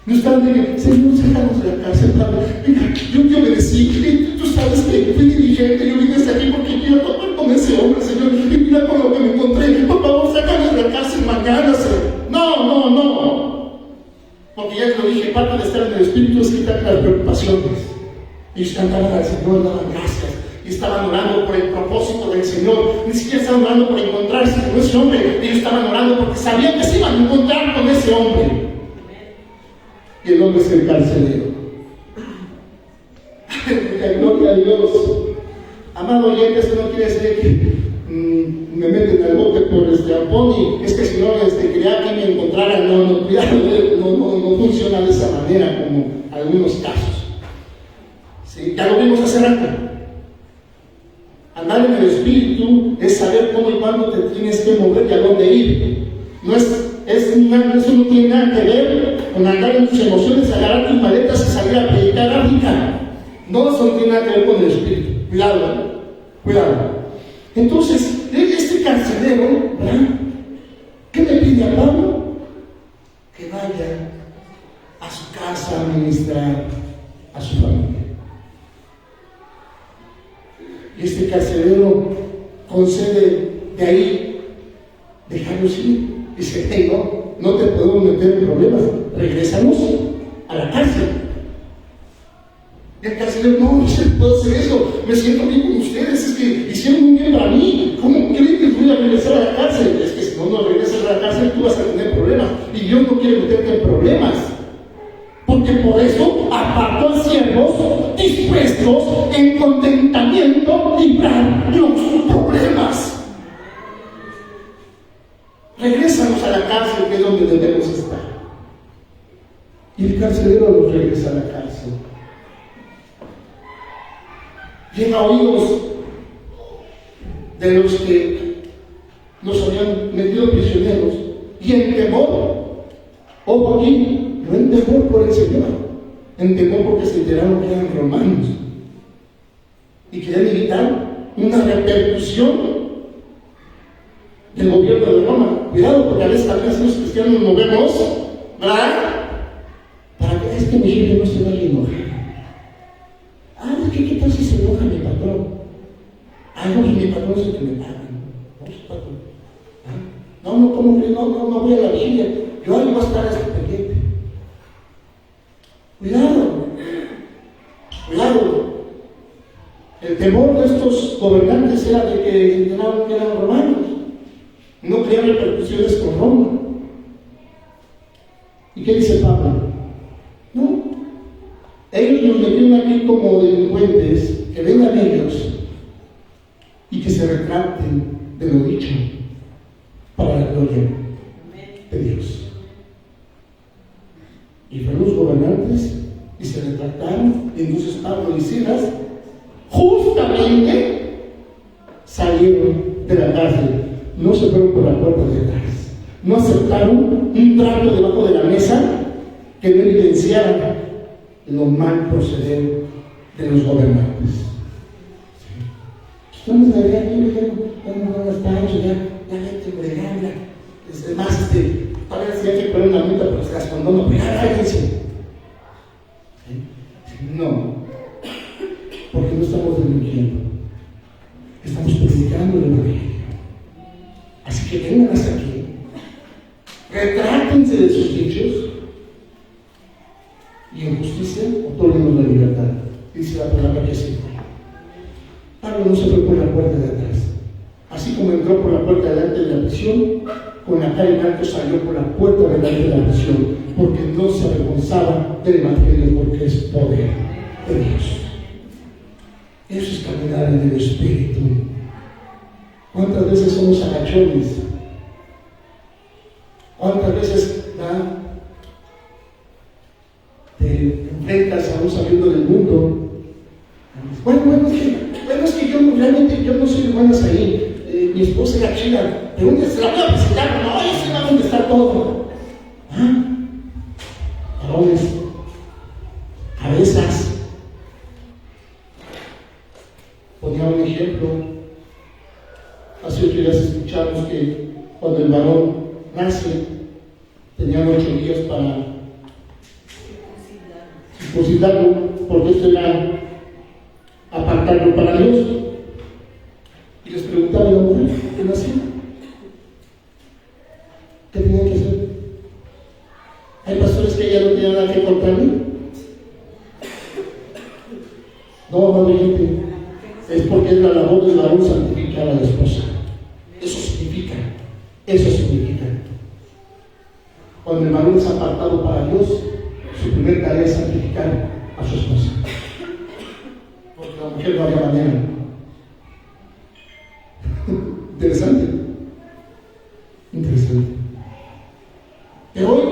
No estaban diciendo: Señor, sácanos de la cárcel, Pablo. Mira, yo obedecí. Tú sabes que fui diligente. Yo vine hasta aquí porque quiero topar con ese hombre, Señor. Y mira con lo que me encontré. Por favor, sácanos de la cárcel mañana, Señor. No. Porque ya les lo dije, parte de estar en el Espíritu es quitar las preocupaciones. Ellos cantaban al Señor, daban gracias. Y estaban orando por el propósito del Señor. Ni siquiera estaban orando por encontrarse con ese hombre. Ellos estaban orando porque sabían que se iban a encontrar con ese hombre. Y el hombre es el carcelero. Gloria a Dios. Amado oyente, esto no quiere decir que me meten al bote por ampón y es que si no quería que me encontraran. No, cuidado, no funciona de esa manera como algunos casos. ¿Sí? Ya lo vimos hace rato. Andar en el Espíritu es saber cómo y cuándo te tienes que mover y a dónde ir. Eso no tiene nada que ver con andar en tus emociones, agarrar tus maletas y salir a predicar África. No, eso no tiene nada que ver con el Espíritu. Cuidado. Entonces, este carcelero, ¿verdad? ¿Qué le pide a Pablo? Que vaya a su casa. Y este carcelero concede de ahí dejarlos ir. Dice: hey, no te podemos meter en problemas, regresamos a la cárcel. Y el carcelero: no se puede hacer eso, me siento bien con ustedes, es que hicieron muy bien para mí, ¿cómo creen que voy a regresar a la cárcel? Es que si no regresas a la cárcel tú vas a tener problemas, y Dios no quiere meterte en problemas, porque por eso apartó a siervos dispuestos en contentamiento librar los problemas. Regrésanos a la cárcel, que es donde debemos estar. Y el carcelero los regresa a la cárcel. Llega a oídos de los que nos habían metido prisioneros, y en temor, ojo aquí, no en temor por el Señor, en temor porque se enteraron que eran romanos y querían evitar una repercusión del gobierno de Roma. Cuidado, porque a veces también los cristianos nos movemos, ¿verdad? Para que este mi jefe no se vaya a enojar. ¿Qué tal si se enoja mi patrón? No, mi patrón es el que me paga. No, su patrón. No, ¿cómo que no voy a la vigilia? Yo ahí voy a estar hasta pendiente. Cuidado. El temor de estos gobernantes era de que eran romanos. No querían repercusiones con Roma. ¿Y qué dice Pablo? No. Ellos nos metieron aquí como delincuentes, que vengan ellos y que se retracten de lo dicho para la gloria de Dios. Y fueron los gobernantes y se retractaron, y entonces Pablo y Silas justamente salieron de la cárcel. No se fueron por la puerta de atrás, no aceptaron un trato debajo de la mesa que no evidenciara lo mal proceder de los gobernantes. Estamos de allá, no está hecho, ya vete, breganda. Es más, todavía decía que poner una multa, pero se las condono, pero ya cállense. No, porque no estamos delinquiendo, estamos predicando el evangelio. Así que vengan hasta aquí, retrátense de sus dichos, y en justicia otorguenos la libertad. Dice la palabra que sí. Pablo no se fue por la puerta de atrás. Así como entró por la puerta delante de la prisión, con la cara en alto salió por la puerta delante de la prisión, porque no se avergonzaba del evangelio, porque es poder de Dios. Eso es caminar en el Espíritu. ¿Cuántas veces somos agachones? ¿Cuántas veces te enfrentas a un sabiendo del mundo? Bueno, es que yo realmente no soy de buenas ahí. Mi esposa era chida, pero ¿dónde se la voy a presentar? No, yo sé dónde está todo. Varones, cabezas. Ponía un ejemplo. Hace 8 días escuchamos que cuando el varón nace, tenían 8 días para circuncidarlo, porque esto era apartarlo para Dios. Y les preguntaba a la mujer: ¿qué nació? ¿Qué tenían que hacer? Hay pastores que ya no tenían nada que contarme. No, amable gente, es porque es la labor del varón santificar a la esposa. Eso significa. Cuando el varón es apartado para Dios, su primera tarea es santificar a su esposa. Porque la mujer no había manera. Interesante. Pero hoy,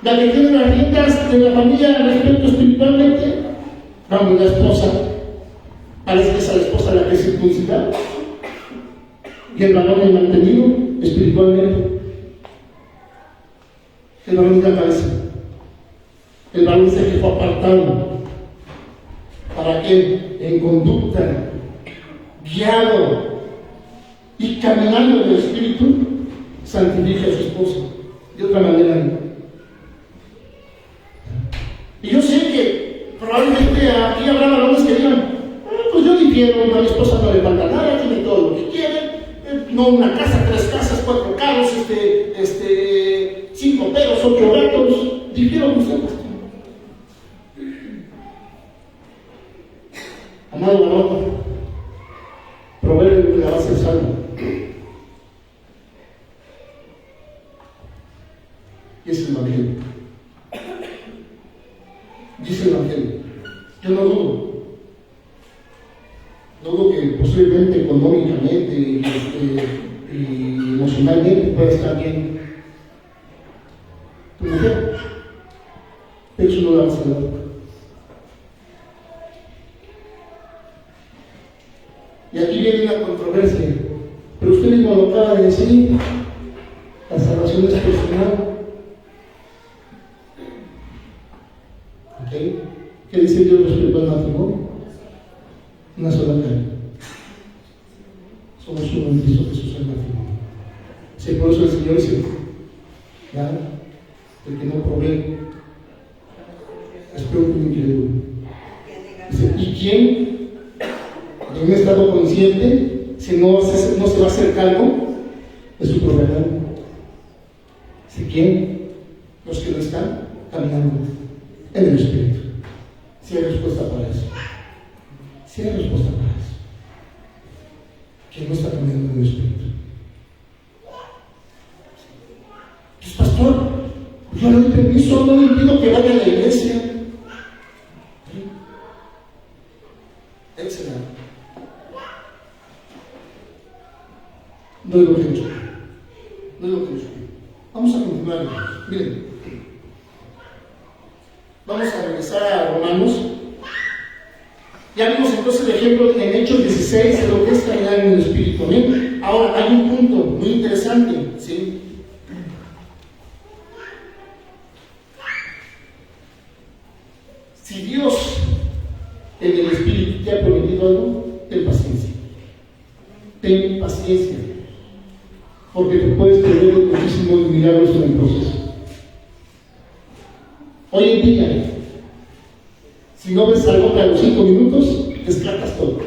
la que tiene las riendas de la familia respecto espiritualmente, vamos, la esposa, parece que es a la esposa la que es circuncidada, y el varón es mantenido espiritualmente. El varón es la cabeza. El varón es el que fue apartado para que en conducta, guiado y caminando en el Espíritu, santifique a su esposa. De otra manera no. Y yo sé que probablemente aquí habrá varones que digan: pues yo difiero, a mi esposa no le falta nada, tiene todo lo que quiere, no una casa, 3 casas, 4 carros, 5 perros, 8 gatos. Difiero con usted, pastor. Amado varón, proverbio de la base del salmo. Y es el Evangelio. Dice el Evangelio. Yo no dudo que posiblemente económicamente y emocionalmente pueda estar bien tu mujer, pero eso no la va a salvar. Y aquí viene una controversia, pero usted mismo lo acaba de decir, la salvación es personal. ¿Okay? ¿Qué dice Dios respecto al matrimonio? Una sola carne. Somos uno en Cristo Jesús el matrimonio. Sí, por eso el Señor dice, ¿ya? El que no provee es peor que un incrédulo. Dice, ¿y quién en un estado consciente si no se va a hacer cargo de su proveedor? ¿Sí quién? Los que no están caminando en el Espíritu. Si hay respuesta para eso. Si hay respuesta para eso. ¿Quién no está caminando en el Espíritu? Pues, pastor, yo le doy permiso, no le impido que vaya a la iglesia. Excelente. No es lo que yo. No es lo que yo. Vamos a continuar. Miren. Vamos a regresar a Romanos. Ya vimos entonces el ejemplo en Hechos 16 de lo que es caminar en el Espíritu. ¿Bien? Ahora, hay un punto muy interesante, ¿sí? Si Dios en el Espíritu te ha prometido algo, ten paciencia. Ten paciencia. Porque te puedes perder muchísimos milagros en el proceso. Hoy en día, si no ves algo que a los 5 minutos, descartas todo.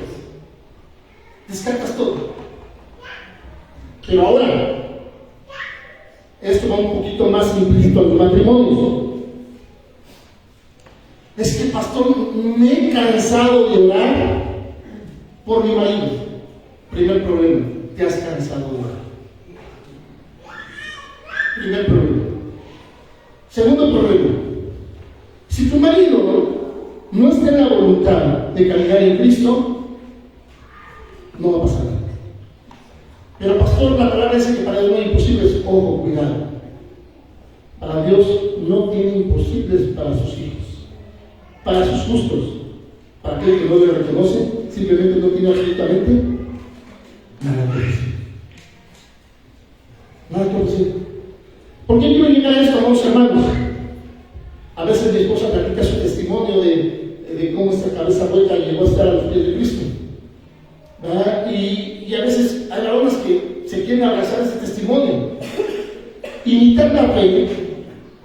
Descartas todo. Pero ahora, esto va un poquito más implícito a los matrimonios. Es que, pastor, me he cansado de orar por mi marido. Primer problema, te has cansado de orar. Primer problema. Segundo problema, si tu marido no está en la voluntad de caminar en Cristo, no va a pasar nada. Pero pastor, la palabra dice que para Dios no hay imposibles. Ojo, cuidado. Para Dios no tiene imposibles para sus hijos, para sus justos. Para aquel que no le reconoce, simplemente no tiene absolutamente nada que decir. Nada que decir. ¿Por qué quiero llegar a esto, amados hermanos? A veces mi esposa platica su testimonio de cómo esta cabeza vuelta llegó a estar a los pies de Cristo. ¿Verdad? Y a veces hay varones que se quieren abrazar ese testimonio. Imitar la fe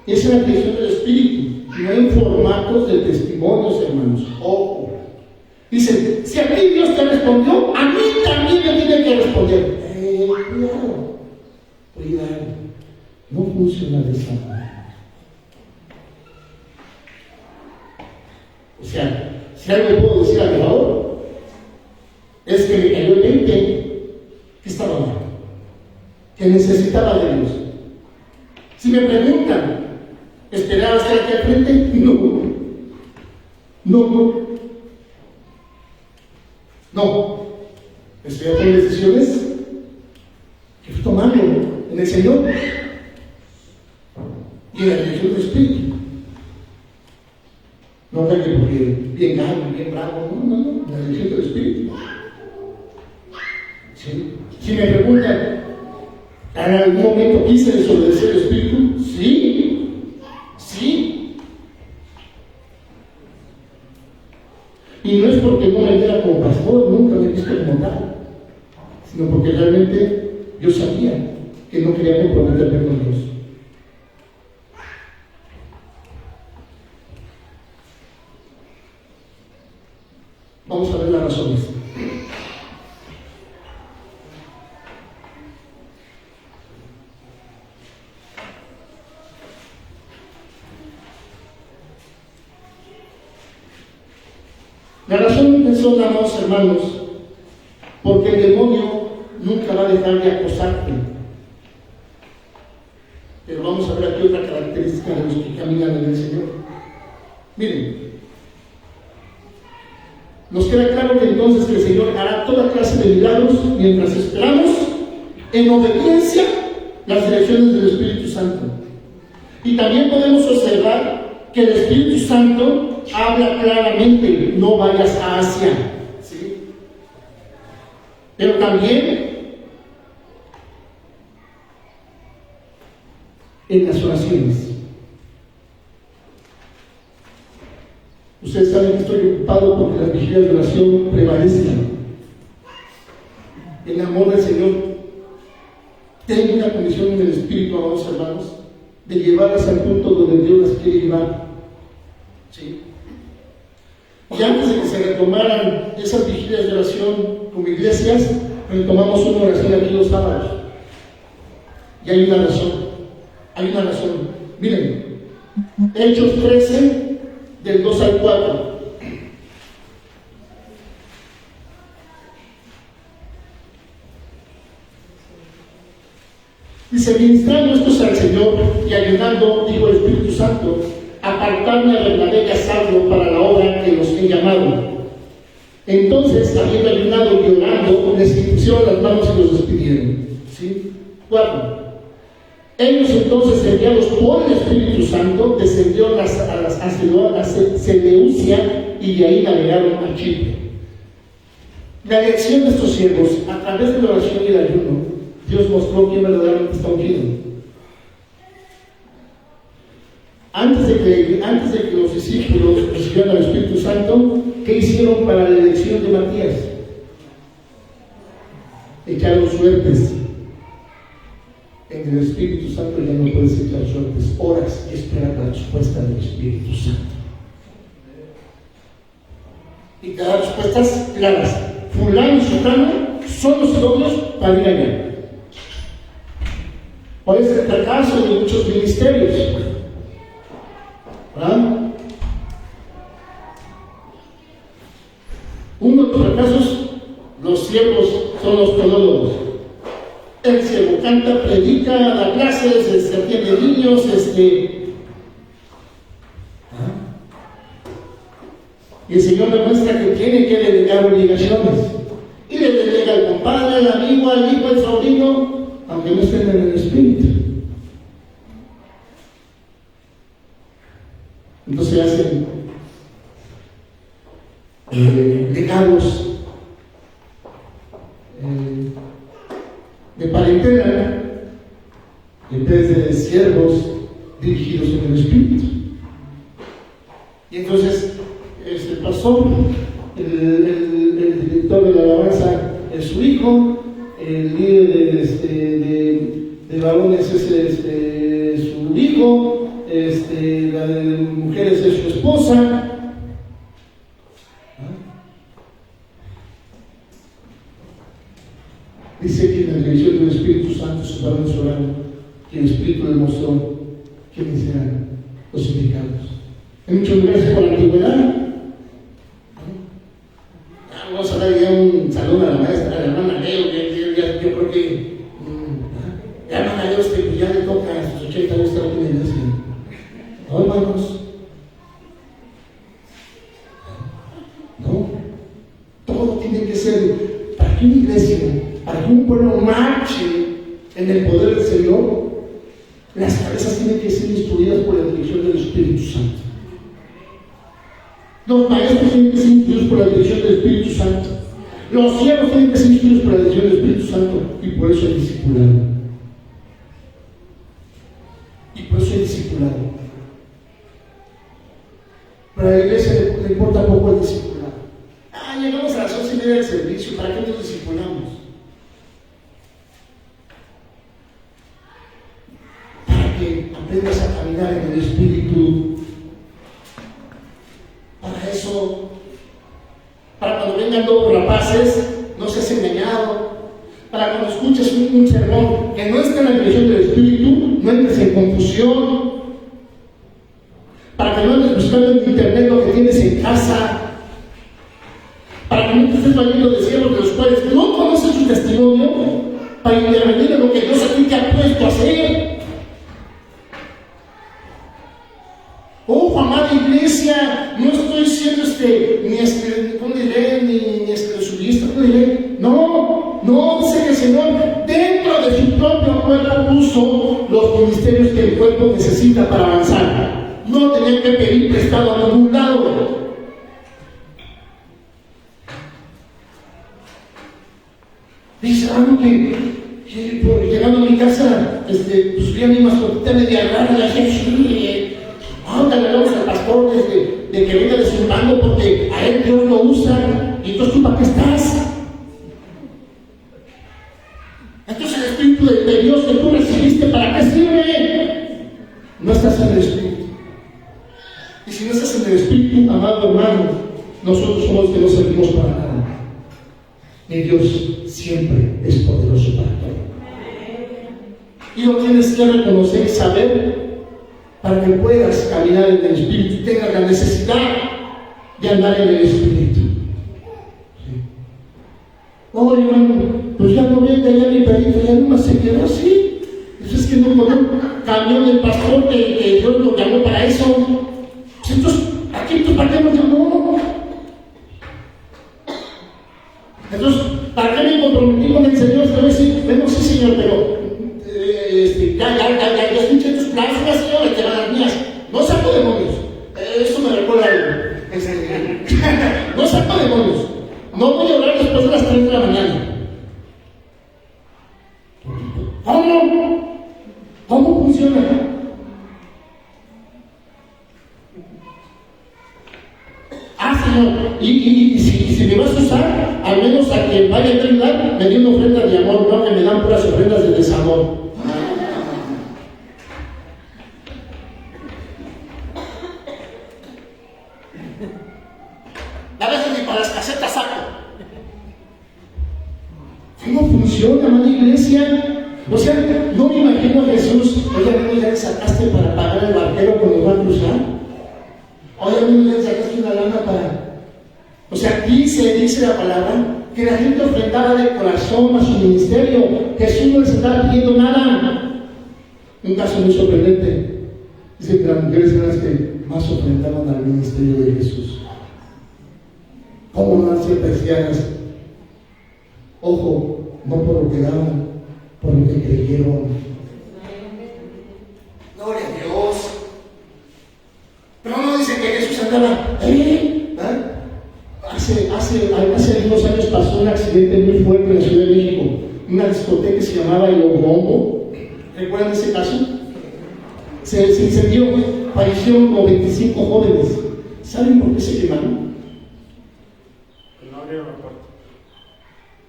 es una creación del Espíritu, no en formatos de testimonios, hermanos. Ojo. Dice, si a ti Dios te respondió, a mí también me tiene que responder. Cuidado. Cuidado. No funciona de esa manera. O sea, si algo puedo decir a mi favor, es que me cayó el 20 que estaba mal, que necesitaba de Dios. Si me preguntan, ¿esperaba estar aquí al frente? No. Estoy haciendo decisiones que fui tomando en el Señor y en la dirección del Espíritu. No porque bien gallo, bien bravo, no, la dirección del Espíritu. ¿Sí? Si me preguntan, ¿en algún momento quise desobedecer el Espíritu? Sí. Y no es porque no me viera como pastor, nunca me he visto como tal, sino porque realmente yo sabía que no quería comprometerme con Dios. Vamos a ver las razones. hermanos, porque el demonio nunca va a dejar de acosarte. Pero vamos a ver aquí otra característica de los que caminan en el Señor. Miren, nos queda claro que entonces que el Señor hará toda clase de milagros mientras esperamos en obediencia las direcciones del Espíritu Santo. Y también podemos observar que el Espíritu Santo habla claramente: no vayas a Asia, ¿sí? Pero también en las oraciones. Ustedes saben que estoy ocupado porque las vigilias de oración prevalecen. El amor del Señor. Tengo una condición en el Espíritu, amados hermanos, de llevarlas al punto donde Dios las quiere llevar. ¿Sí? Y antes de que se retomaran esas vigilias de oración como iglesias, retomamos una oración aquí los sábados. Y hay una razón. Hay una razón. Miren, Hechos 13, del 2 al 4. Dice: ministrando estos al Señor y ayudando, dijo el Espíritu Santo, apartarme a Bernabé y a Saulo para la obra que los he llamado. Entonces, habiendo ayunado y orando, les impusieron las manos y los despidieron. ¿Sí? 4. Ellos entonces, enviados por el Espíritu Santo, descendieron a Seleucia y de ahí navegaron a Chipre. La elección de estos siervos, a través de la oración y el ayuno, Dios mostró quién verdaderamente está ungido. Antes de que los discípulos recibieran al Espíritu Santo, ¿qué hicieron para la elección de Matías? Echaron suertes. En el Espíritu Santo ya no puedes echar suertes, oras y esperar la respuesta del Espíritu Santo. Y te da respuestas claras. Fulano y sultano son los idóneos para ir allá. ¿Cuál es el fracaso de muchos ministerios? ¿Verdad? Uno de los fracasos, los siervos son los todólogos. El siervo canta, predica, da clases, atiende niños, y el Señor demuestra que tiene que delegar obligaciones. Y le delega al compadre, al amigo, al hijo, al sobrino, aunque no estén en el Espíritu. Entonces hacen legados de parentela en vez de siervos dirigidos en el Espíritu. Y entonces el pastor, el director de la alabanza es su hijo, el líder de varones es su hijo, la de mujeres es su esposa. Dice que en la dirección del Espíritu Santo sus varones oraron, que el Espíritu demostró quiénes eran los indicados. En muchos lugares por la antigüedad. Vamos a dar ya un saludo a la maestra, a la hermana Leo, yo creo que la hermana Leo ya le toca a sus 80 años estar aquí en la iglesia. No, hermanos. No. Todo tiene que ser para que una iglesia, para que un pueblo marche en el poder del Señor, las cabezas tienen que ser instruidas por la dirección del Espíritu Santo. Los maestros tienen que ser instruidos por la dirección del Espíritu Santo. Los siervos tienen que ser instruidos por la dirección del Espíritu Santo. Y por eso es discipulado. Y por eso es discipulado. Pero a la iglesia le importa poco el discipulado. Llegamos a las 11:30 del servicio. ¿Para qué nos discipulamos? Para que aprendas a caminar en el Espíritu. Para eso, para cuando vengan dos rapaces, no seas engañado. Para cuando escuches un sermón que no está en la dirección del Espíritu, no entres en confusión. Para que no andes buscando en internet lo que tienes en casa. Para que no te estés trayendo de cielos de los cuales no conoces su testimonio para intervenir en lo que Dios a ti te ha puesto a hacer. Ojo, amada iglesia, no estoy siendo ¿cómo diré? Ni subista, ¿cómo diré? No, dice que el Señor dentro de su propio cuerpo puso los ministerios que el cuerpo necesita para avanzar. No tenía que pedir prestado a ningún lado. Dice, que llegando a mi casa, pues vi a mi mascotita media rara, y así, te hablamos al pastor de que venga deslumbrando porque a él Dios lo usa. Y entonces, ¿tú para qué estás? Entonces, el Espíritu de Dios que tú recibiste, ¿para qué sirve? No estás en el Espíritu. Y si no estás en el Espíritu, amado hermano, nosotros somos los que no servimos para nada. Y Dios siempre es poderoso para todo. Y lo tienes que reconocer y saber para que puedas caminar en el Espíritu y tengas la necesidad de andar en el Espíritu. ¿Sí? Oh, hermano, pues ya no venga ya mi perito, ya no más se quedó así. Eso es que no con un camión del pastor que Dios lo llamó para eso. Entonces, aquí tú para qué nos llamó. Entonces, ¿para qué me comprometí con el Señor? Te voy a decir, bueno, sí, Señor, pero ya escuché tus cláusulas, Señor, te van las mías. No saco demonios. Eso me recuerda algo. No saco demonios. No voy a orar después de las 3 de la mañana. ¿Cómo funciona? Señor, y si me vas a usar, al menos a quien vaya a ayudar, me dé una ofrenda de amor, no que me dan puras ofrendas de desamor. A veces ni para las casetas saco. ¿Cómo funciona, amada iglesia? O sea, no me imagino a Jesús, oye, ¿ya le sacaste para pagar el barquero cuando va a cruzar? Oye, ¿ya le sacaste una lana para...? O sea, dice la palabra que la gente ofrendaba de corazón a su ministerio. Jesús no les estaba pidiendo nada. Un caso muy sorprendente. Dice que las mujeres eran las que más ofrendaban al ministerio de Jesús. ¿Cómo no ser cristianas? Ojo, no por lo que daban, por lo que creyeron. Gloria a Dios. Pero no dice que Jesús andaba, Hace 2 años pasó un accidente muy fuerte en la Ciudad de México, una discoteca que se llamaba El Bombo. ¿Recuerdan ese caso? Se incendió, fallecieron como 25 jóvenes. ¿Saben por qué se quemaron? No abrieron la puerta.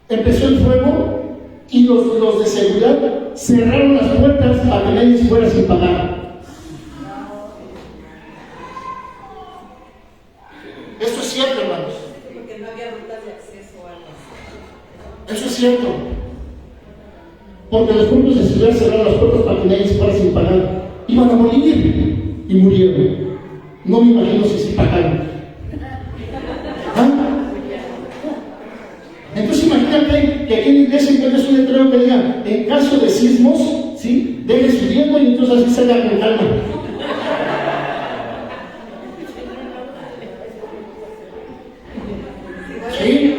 Empezó el fuego y los de seguridad cerraron las puertas para que nadie fuera sin pagar. Esto es cierto, hermanos. Porque no había rutas de acceso o algo así. Eso es cierto. Porque los grupos de seguridad cerraron las puertas para que nadie se fuera sin pagar. Iban a morir y murieron. No me imagino si pagaron. Entonces imagínate que aquí en la iglesia encuentres un letrero que diga, en caso de sismos, ¿sí? Deje su diezmo y entonces así salga con calma. ¿Sí?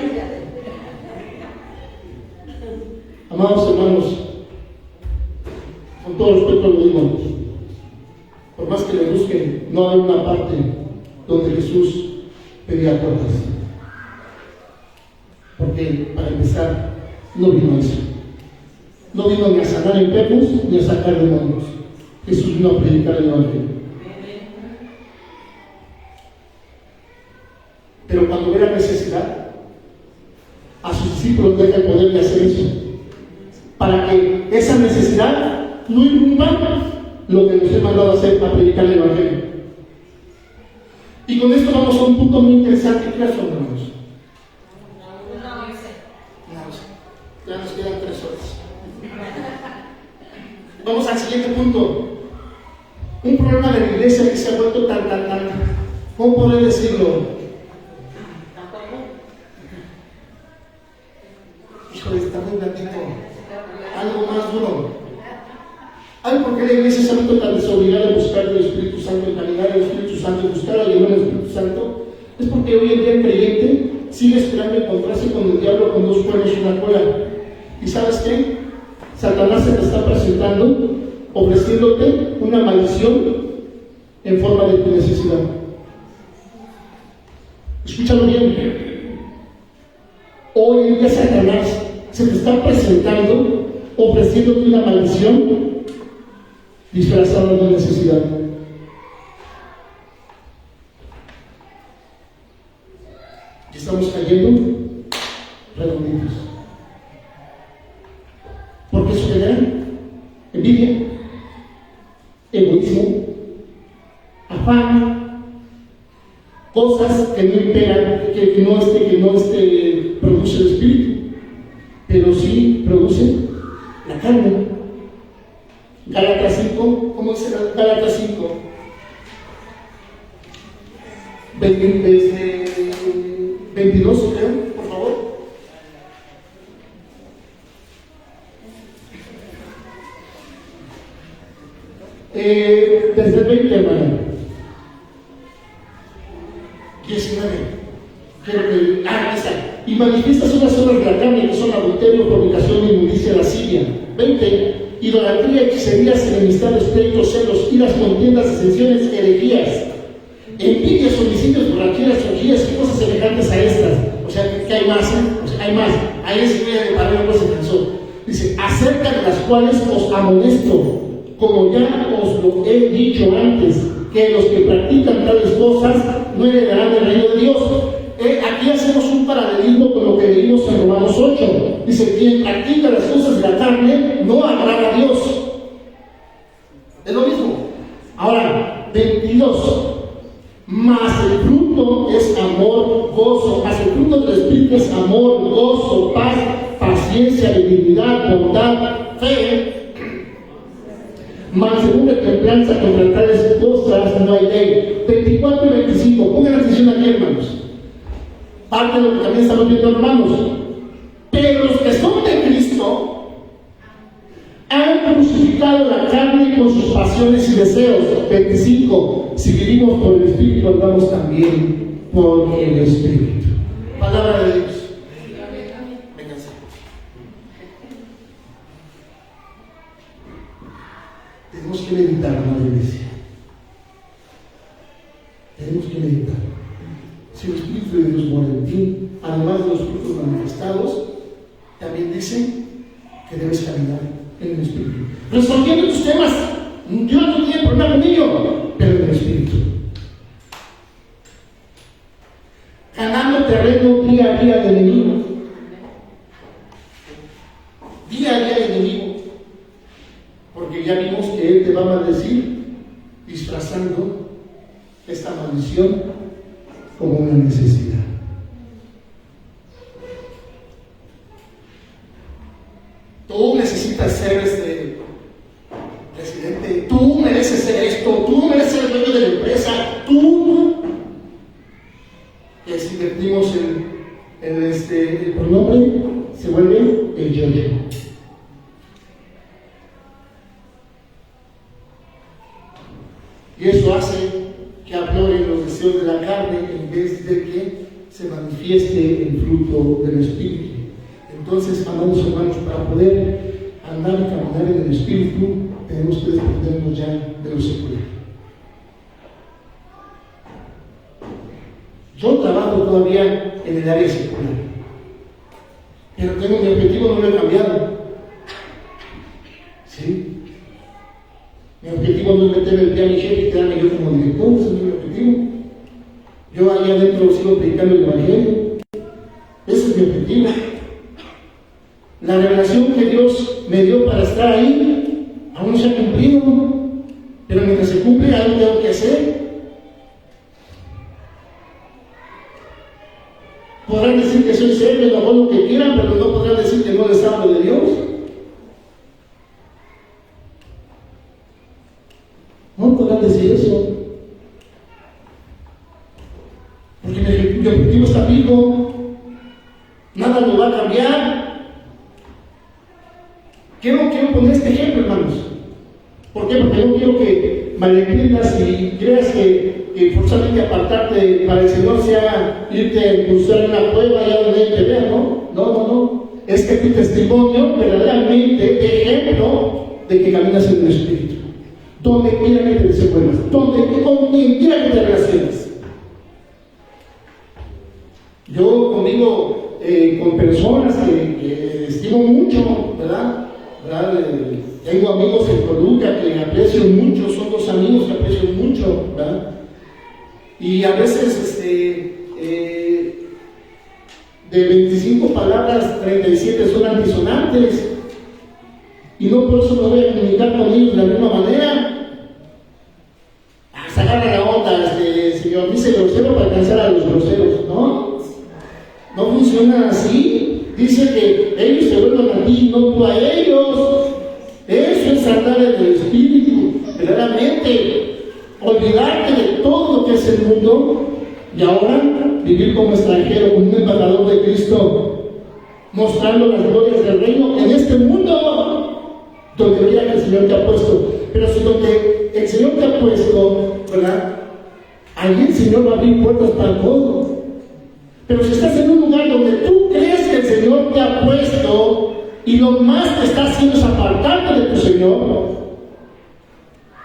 Amados hermanos, con todo respeto lo digo, por más que le busquen, no hay una parte donde Jesús pedía puertas. Porque, para empezar, no vino a eso. No vino ni a sanar enfermos, ni a sacar demonios. Jesús vino a predicar el Evangelio. Pero cuando ve la necesidad, a sus discípulos deja el poder de hacer eso. Para que esa necesidad no irrumpa lo que nos he mandado a hacer para predicar el Evangelio. Y con esto vamos a un punto muy interesante. ¿Qué son, hermanos? Ya nos quedan 3 horas. Vamos al siguiente punto. Un problema de la iglesia que se ha vuelto tan, ¿cómo poder decirlo? Híjole, está muy blandito. Algo más duro. ¿Ay, por qué la iglesia se ha vuelto tan desobligada de buscar el Espíritu Santo, en caminar el Espíritu Santo, buscar a llevar el Espíritu Santo? Es porque hoy en día el creyente sigue esperando encontrarse con el diablo con dos cuernos y una cola. ¿Y sabes qué? Satanás se te está presentando, ofreciéndote una maldición en forma de tu necesidad. Escúchalo bien. Hoy en día Satanás se te está presentando, ofreciéndote una maldición disfrazada de necesidad. Y estamos cayendo redonditos. Porque eso genera envidia, egoísmo, afán, cosas que no imperan, que no produce el espíritu, pero sí produce la carne. Gálatas 5, ¿cómo dice Gálatas 5? 22, creo, por favor. Desde el 20, hermano. 19. Creo que. Esa. Y manifiestas unas obras de la carne que son adulterio, fornicación, inmundicia, lascivia. 20. Idolatría, hechicerías, enemistades, pleitos, celos, iras, contiendas, disensiones, herejías, envidias, homicidios, borracheras, orgías y cosas semejantes a estas. O sea, que hay más, O sea, hay más. Ahí se voy a parar, no se pensó. Dice, acerca de las cuales os amonesto, como ya os lo he dicho antes, que los que practican tales cosas no heredarán el reino de Dios. Aquí hacemos un paralelismo con lo que leímos en Romanos 8. Dice, quien practica las cosas de la carne no agrada a Dios. Es lo mismo. Ahora, 22. Mas el fruto es amor, gozo. Mas el fruto del Espíritu es amor, gozo, paz, paciencia, benignidad, bondad, fe. Mansedumbre, templanza, contra tales cosas no hay ley. 24 y 25. Pongan atención aquí, hermanos. Parte de lo que también estamos viendo, hermanos. Pero los que son de Cristo han crucificado la carne con sus pasiones y deseos. 25. Si vivimos por el Espíritu, andamos también por el Espíritu. Palabra de Dios. Vénganse. Tenemos que meditar, hermana iglesia. Tenemos que meditar. Si el Espíritu de Dios mora en ti, además de los frutos manifestados, también dice que debes caminar en el Espíritu. Resolviendo tus temas, Dios no tiene problema conmigo, pero en el Espíritu. Ganando terreno día a día de enemigo. Día a día de enemigo. Porque ya vimos que Él te va a maldecir disfrazando esta maldición como una necesidad. Tú necesitas ser presidente, tú mereces ser esto, tú mereces ser el dueño de la empresa, tú. Y así invertimos el pronombre, se vuelve el yo-yo. Y eso hace que afloren los deseos de la carne en vez de que se manifieste el fruto del Espíritu. Entonces, amados hermanos, para poder andar y caminar en el Espíritu, tenemos que desprendernos ya de lo secular. Yo trabajo todavía en el área secular, pero tengo mi objetivo, no lo he cambiado. ¿Sí? Mi objetivo no es meterme el pie a mi jefe y quedarme yo como director, ese es mi objetivo. Yo ahí adentro sigo predicando el Evangelio. Ese es mi objetivo. La revelación que Dios me dio para estar ahí aún no se ha cumplido, pero mientras se cumple, algo tengo que hacer. Podrán decir que soy serio, lo hago lo que quieran, pero no podrán decir que no les hablo de Dios. No podrán decir eso. Porque mi objetivo está fijo. Nada lo va a cambiar. quiero poner este ejemplo, hermanos. ¿Por qué? Porque no quiero que malentiendas y creas que forzosamente apartarte para el Señor sea irte a incursionar en una cueva y ya donde te vea, ¿no? No. Es que tu testimonio verdaderamente de ejemplo de que caminas en el Espíritu. Donde quiera que te desenvuelvas, con quien quiera que te relaciones. Yo convivo con personas que estimo mucho, ¿verdad? Tengo amigos en Toluca que aprecio mucho, son dos amigos que aprecio mucho, ¿verdad? Y a veces de 25 palabras, 37 son antisonantes, y no por eso me voy a comunicar con ellos de la misma manera. Se agarra la onda, Señor, dice grosero para alcanzar a los groseros, ¿no? No funciona así. Dice que ellos se vuelvan a ti, no tú a ellos. Eso es andar en el Espíritu, verdaderamente. Olvidarte de todo lo que es el mundo y ahora vivir como extranjero, como un embajador de Cristo, mostrando las glorias del reino en este mundo, donde quiera que el Señor te ha puesto. Pero si donde el Señor te ha puesto, ¿verdad? Allí el Señor va a abrir puertas para todo. Pero si estás en un lugar donde tú crees que el Señor te ha puesto y lo más que está haciendo es apartarte de tu Señor,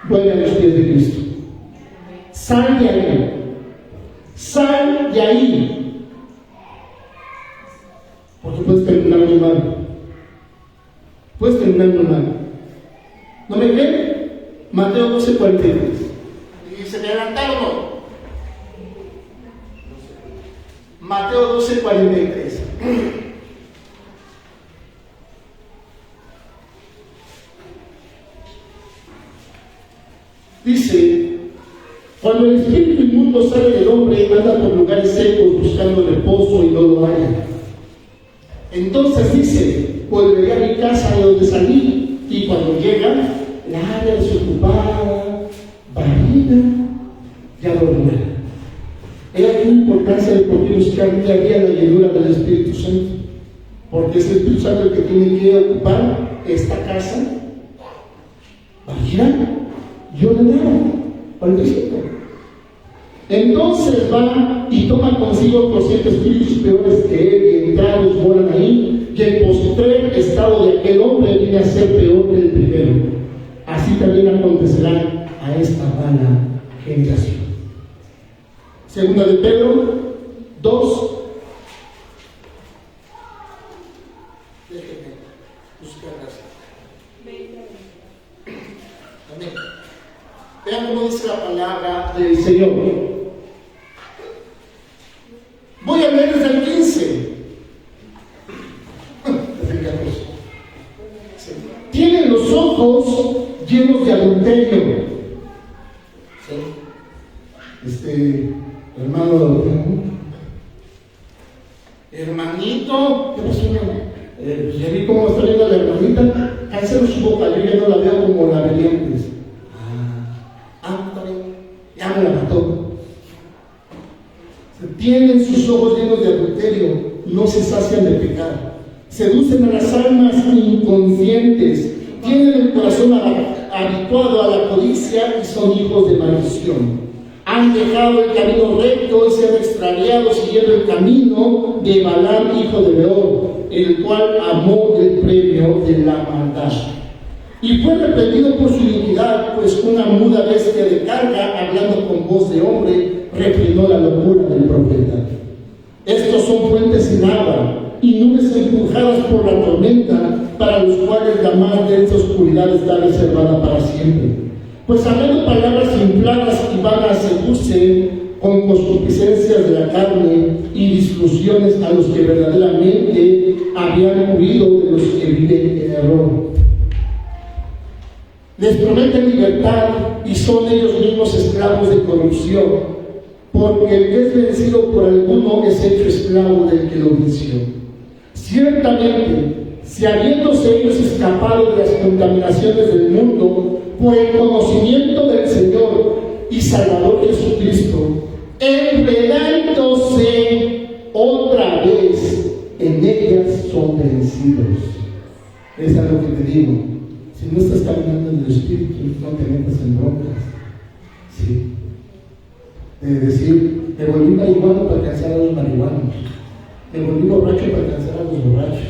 vuelve a los pies de Cristo. Sal de ahí. Sal de ahí. Porque puedes terminar muy mal. Puedes terminar muy mal. ¿No me creen? Mateo 12:43. Y se me adelantaron, ¿no? Mateo 12:43. Dice: cuando el espíritu inmundo sale del hombre, anda por lugares secos buscando reposo y no lo halla. Entonces dice: volveré a mi casa de donde salí. Y cuando llega, la halla desocupada, barrida y adornada. Era la importancia de por qué buscar día a día la llenura del Espíritu Santo. Porque es el Espíritu Santo el que tiene que ocupar esta casa barrida y ordenada. 45. Entonces va y toma consigo otros 7 espíritus peores que él, y entrados moran ahí, y el postrer estado de aquel hombre viene a ser peor que el primero. Así también acontecerá a esta mala generación. Segunda de Pedro 2. Déjenme buscarlas. Amén. Vean cómo dice la palabra del Señor. Voy a leer desde el 15. Tienen los ojos llenos de adulterio. Hermano, hermanito, ¿qué pasó? Ya vi cómo está viendo la hermanita. Cállese su boca, yo ya no la veo como la veía antes. Ya me la mató. Tienen sus ojos llenos de adulterio, no se sacian de pecar, seducen a las almas inconscientes, tienen el corazón habituado a la codicia y son hijos de maldición. Han dejado el camino recto y se han extraviado siguiendo el camino de Balaam, hijo de Beor, el cual amó el premio de la maldad. Y fue reprendido por su iniquidad, pues una muda bestia de carga, hablando con voz de hombre, refrenó la locura del profeta. Estos son fuentes sin agua y nubes empujadas por la tormenta, para los cuales la más densa oscuridad está reservada para siempre. Pues hablando palabras infladas y vanas seducen con concupiscencias de la carne y discusiones a los que verdaderamente habían huido de los que viven en error. Les prometen libertad y son ellos mismos esclavos de corrupción, porque el que es vencido por alguno es hecho esclavo del que lo venció. Ciertamente, si habiéndose ellos escapado de las contaminaciones del mundo por el conocimiento del Señor y Salvador Jesucristo, enredándose otra vez en ellas son vencidos. Es a lo que te digo. Si no estás caminando en el Espíritu, no te metas en broncas. Sí. De decir, me volví marihuano para alcanzar a los marihuanos. Me volví borracho para alcanzar a los borrachos.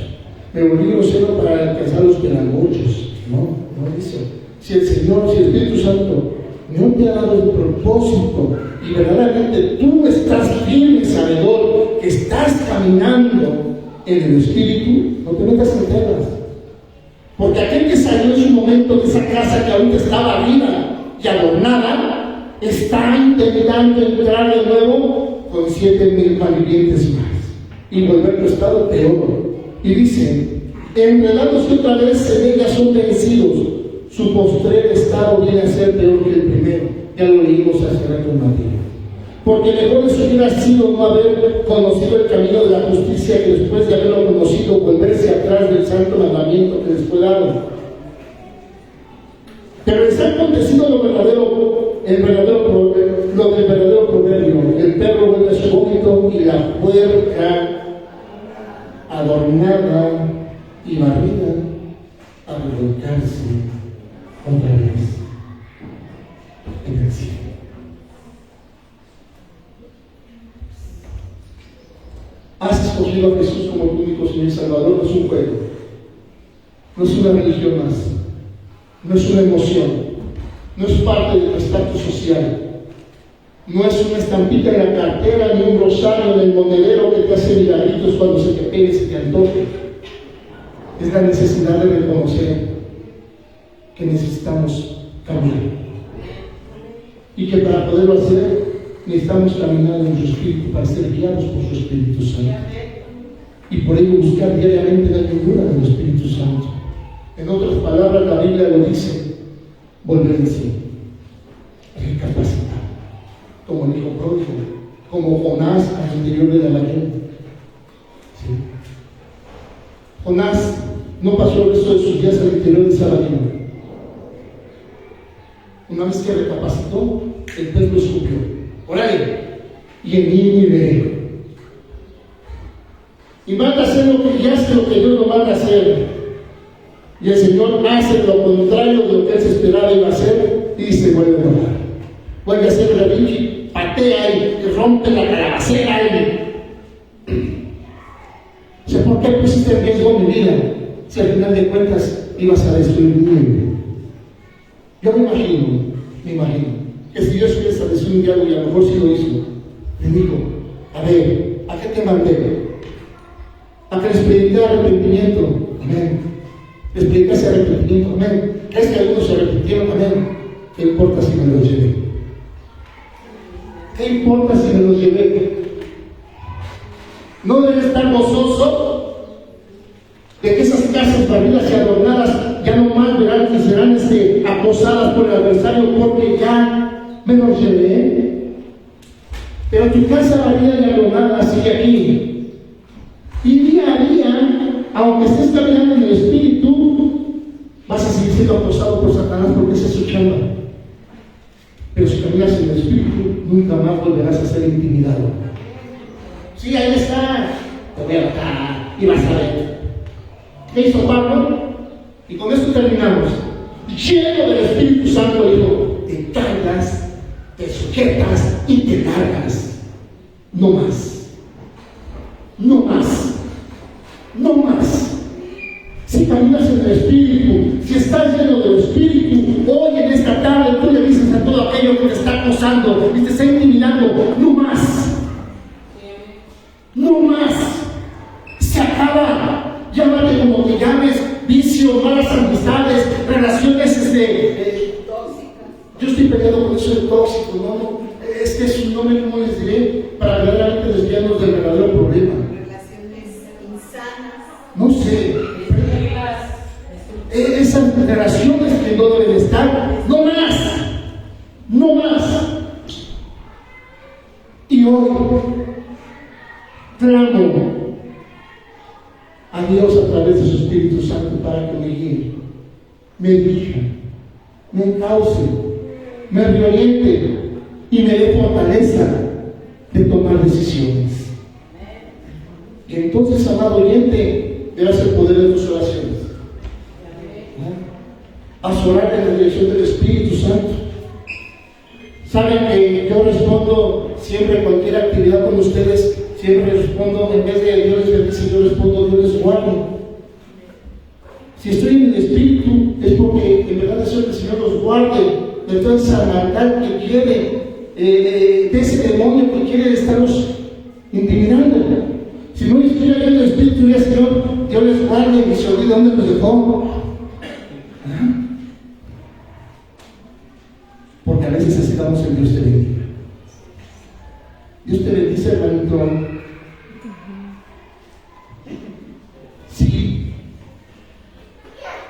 Me volví grosero para alcanzar a los pelangochos. No eso. Si el Señor, si el Espíritu Santo no te ha dado el propósito y verdaderamente tú estás firme, sabedor que estás caminando en el Espíritu, no te metas en temas. Porque aquel que salió en su momento de esa casa que aún estaba viva y adornada, está intentando entrar de nuevo con 7,000 malvivientes más y volver a su estado peor. Y dice, enredados otra vez en ellas son vencidos, su postrer estado viene a ser peor que el primero. Ya lo leímos hace rato en Mateo. Porque mejor les hubiera sido no haber conocido el camino de la justicia que después de haberlo conocido volverse atrás del santo mandamiento que les fue dado. Pero les ha acontecido lo del verdadero proverbio: el perro vuelve a su vómito y la puerca adornada y barrida a revolcarse otra vez en el cielo. Has escogido a Jesús como tu único Señor y Salvador. No es un juego, no es una religión más, no es una emoción, no es parte de tu estatus social, no es una estampita en la cartera ni un rosario en el monedero que te hace milagritos cuando se te pegue, se te antoje. Es la necesidad de reconocer que necesitamos cambiar y que para poderlo hacer necesitamos caminar en su Espíritu para ser guiados por su Espíritu Santo y por ello buscar diariamente la llenura del Espíritu Santo. En otras palabras, la Biblia lo dice: volver en sí, recapacitar, como el hijo pródigo, como Jonás al interior de la ballena. ¿Sí? Jonás no pasó el resto de sus días al interior de esa ballena. Una vez que recapacitó, el pez lo escupió. Órale, y en mí me veré. Y manda a hacer lo que, y hace lo que Dios lo manda a hacer. Y el Señor hace lo contrario de lo que él se esperaba iba a hacer, y se vuelve a enojar. Vuelve a hacer la pinche, patea y rompe la calabacera. O sea, ¿por qué pusiste en riesgo mi vida? Si al final de cuentas ibas a destruir mi vida. Yo me imagino que si Dios hubiera establecido un diálogo, y a lo mejor sí lo hizo, le dijo: a ver, ¿a qué te mandé? A que les predique arrepentimiento, amén. Les predicase arrepentimiento, amén. ¿Crees que algunos se arrepintieron? Amén. ¿Qué importa si me los llevé? ¿Qué importa si me los llevé? ¿No debe estar gozoso de que esas casas barridas y adornadas ya no más verán que serán acosadas por el adversario porque ya me los llevé? Pero tu casa barrida y adornada sigue aquí. Y día a día, aunque estés caminando en el Espíritu, vas a seguir siendo acosado por Satanás porque esa es su chamba. Pero si caminas en el Espíritu, nunca más volverás a ser intimidado. Sí, ahí está, te voy a matar y vas a ver. ¿Qué hizo Pablo? Y con esto terminamos. Lleno del Espíritu Santo dijo: te cargas, te sujetas y te largas. No más. No más. No más. Si caminas en el Espíritu, si estás lleno del Espíritu, hoy en esta tarde tú le dices a todo aquello que te está acosando y te está intimidando: no más. No más. Se acaba. Llámate como te llames, vicio, malas amistades, relaciones yo estoy peleado con eso de tóxico, ¿no? Es que es un nombre, ¿cómo les diré? Para verdaderamente desviarnos del verdadero problema. Relaciones insanas. No sé. Esas relaciones que no deben estar. No más. No más. Y hoy clamo a Dios a través de su Espíritu Santo para que me guíe, me dirija, me encauce, me reoriente y me dé fortaleza de tomar decisiones. Y entonces, amado oyente, verás el poder de tus oraciones. a orar en la dirección del Espíritu Santo. Saben que yo respondo siempre en cualquier actividad con ustedes, siempre respondo, en vez de Dios les bendice, yo respondo Dios les guarde. Si estoy en el Espíritu es porque en verdad deseo que el Señor los guarde de toda esa maldad que quiere, de ese demonio que quiere estarlos intimidando. Si no estuviera en el Espíritu, ya Señor, Dios les guarde y se olvida dónde los dejó. Porque a veces así damos en Dios te bendiga. Dios te bendice, hermanito. Sí,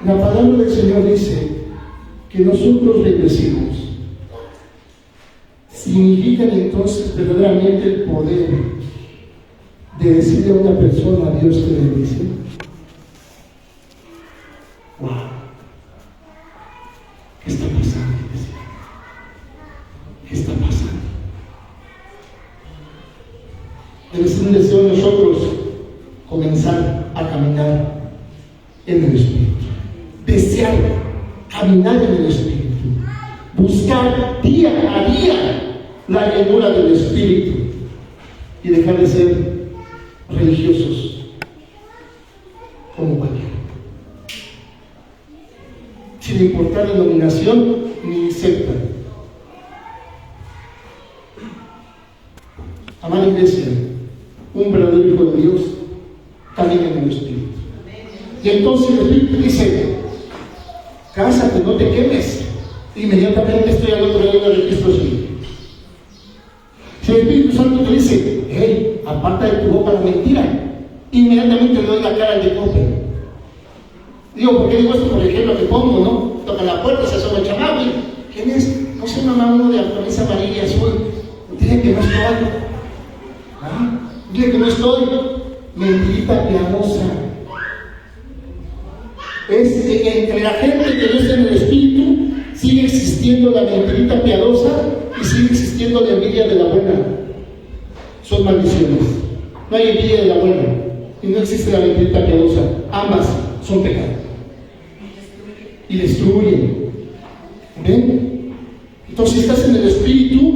la palabra del Señor dice que nosotros bendecimos. Significa entonces verdaderamente el poder de decirle a una persona, Dios te bendice. ¡Wow! ¿Qué está pasando, iglesia? ¿Qué está pasando? Debe ser un deseo de nosotros comenzar a caminar en el Espíritu. Desear caminar en el Espíritu. Buscar día a día la llenura del Espíritu y dejar de ser religiosos como cualquiera, sin importar denominación ni secta. Amada iglesia, un verdadero hijo de Dios camina en el Espíritu. Y entonces el Espíritu dice: cásate, no te quemes. Inmediatamente estoy al otro lado del registro civil. Si el Espíritu Santo te dice: hey, aparta de tu boca la mentira, inmediatamente le doy la cara al de cope. Digo, ¿por qué digo esto? Por ejemplo, que pongo, ¿no? Toca la puerta, se asoma el chamaco. ¿Quién es? No sé, mamá, uno de camisa amarilla y azul. Dile que no estoy. Dile que no estoy. Mentirita piadosa. Es entre la gente que no está en el Espíritu, sigue existiendo la mentirita piadosa y sigue existiendo la envidia de la buena. Son maldiciones. No hay envidia de la buena y no existe la mentirita piadosa. Ambas son pecados y destruyen. ¿Ven? Entonces, si estás en el Espíritu,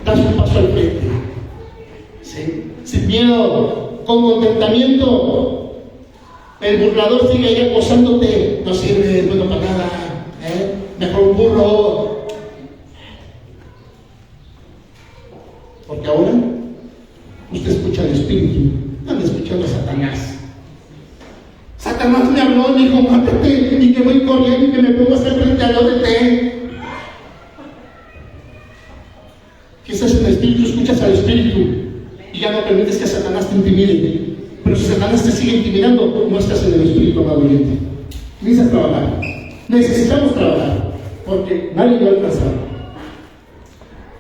das un paso al frente. ¿Sí? Sin miedo, con contentamiento. El burlador sigue ahí acosándote. No sirve, bueno para nada. Mejor un burro. Porque ahora usted escucha al Espíritu, anda escuchando a Satanás. Satanás me habló y me dijo: mátate, y que voy corriendo y que me pongo a hacer frente al lado de ti. Que estás en el Espíritu, escuchas al Espíritu y ya no permites que Satanás te intimide. Pero si Satanás te sigue intimidando, no estás en el Espíritu, amado oyente. Necesitas trabajar. Necesitamos trabajar, porque nadie lo ha alcanzado.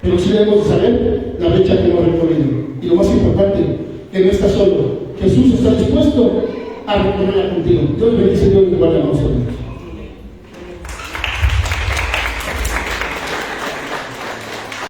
Pero sí debemos saber la brecha que hemos recorrido. Y lo más importante, que no estás solo. Jesús está dispuesto a recorrerla contigo. Dios bendice.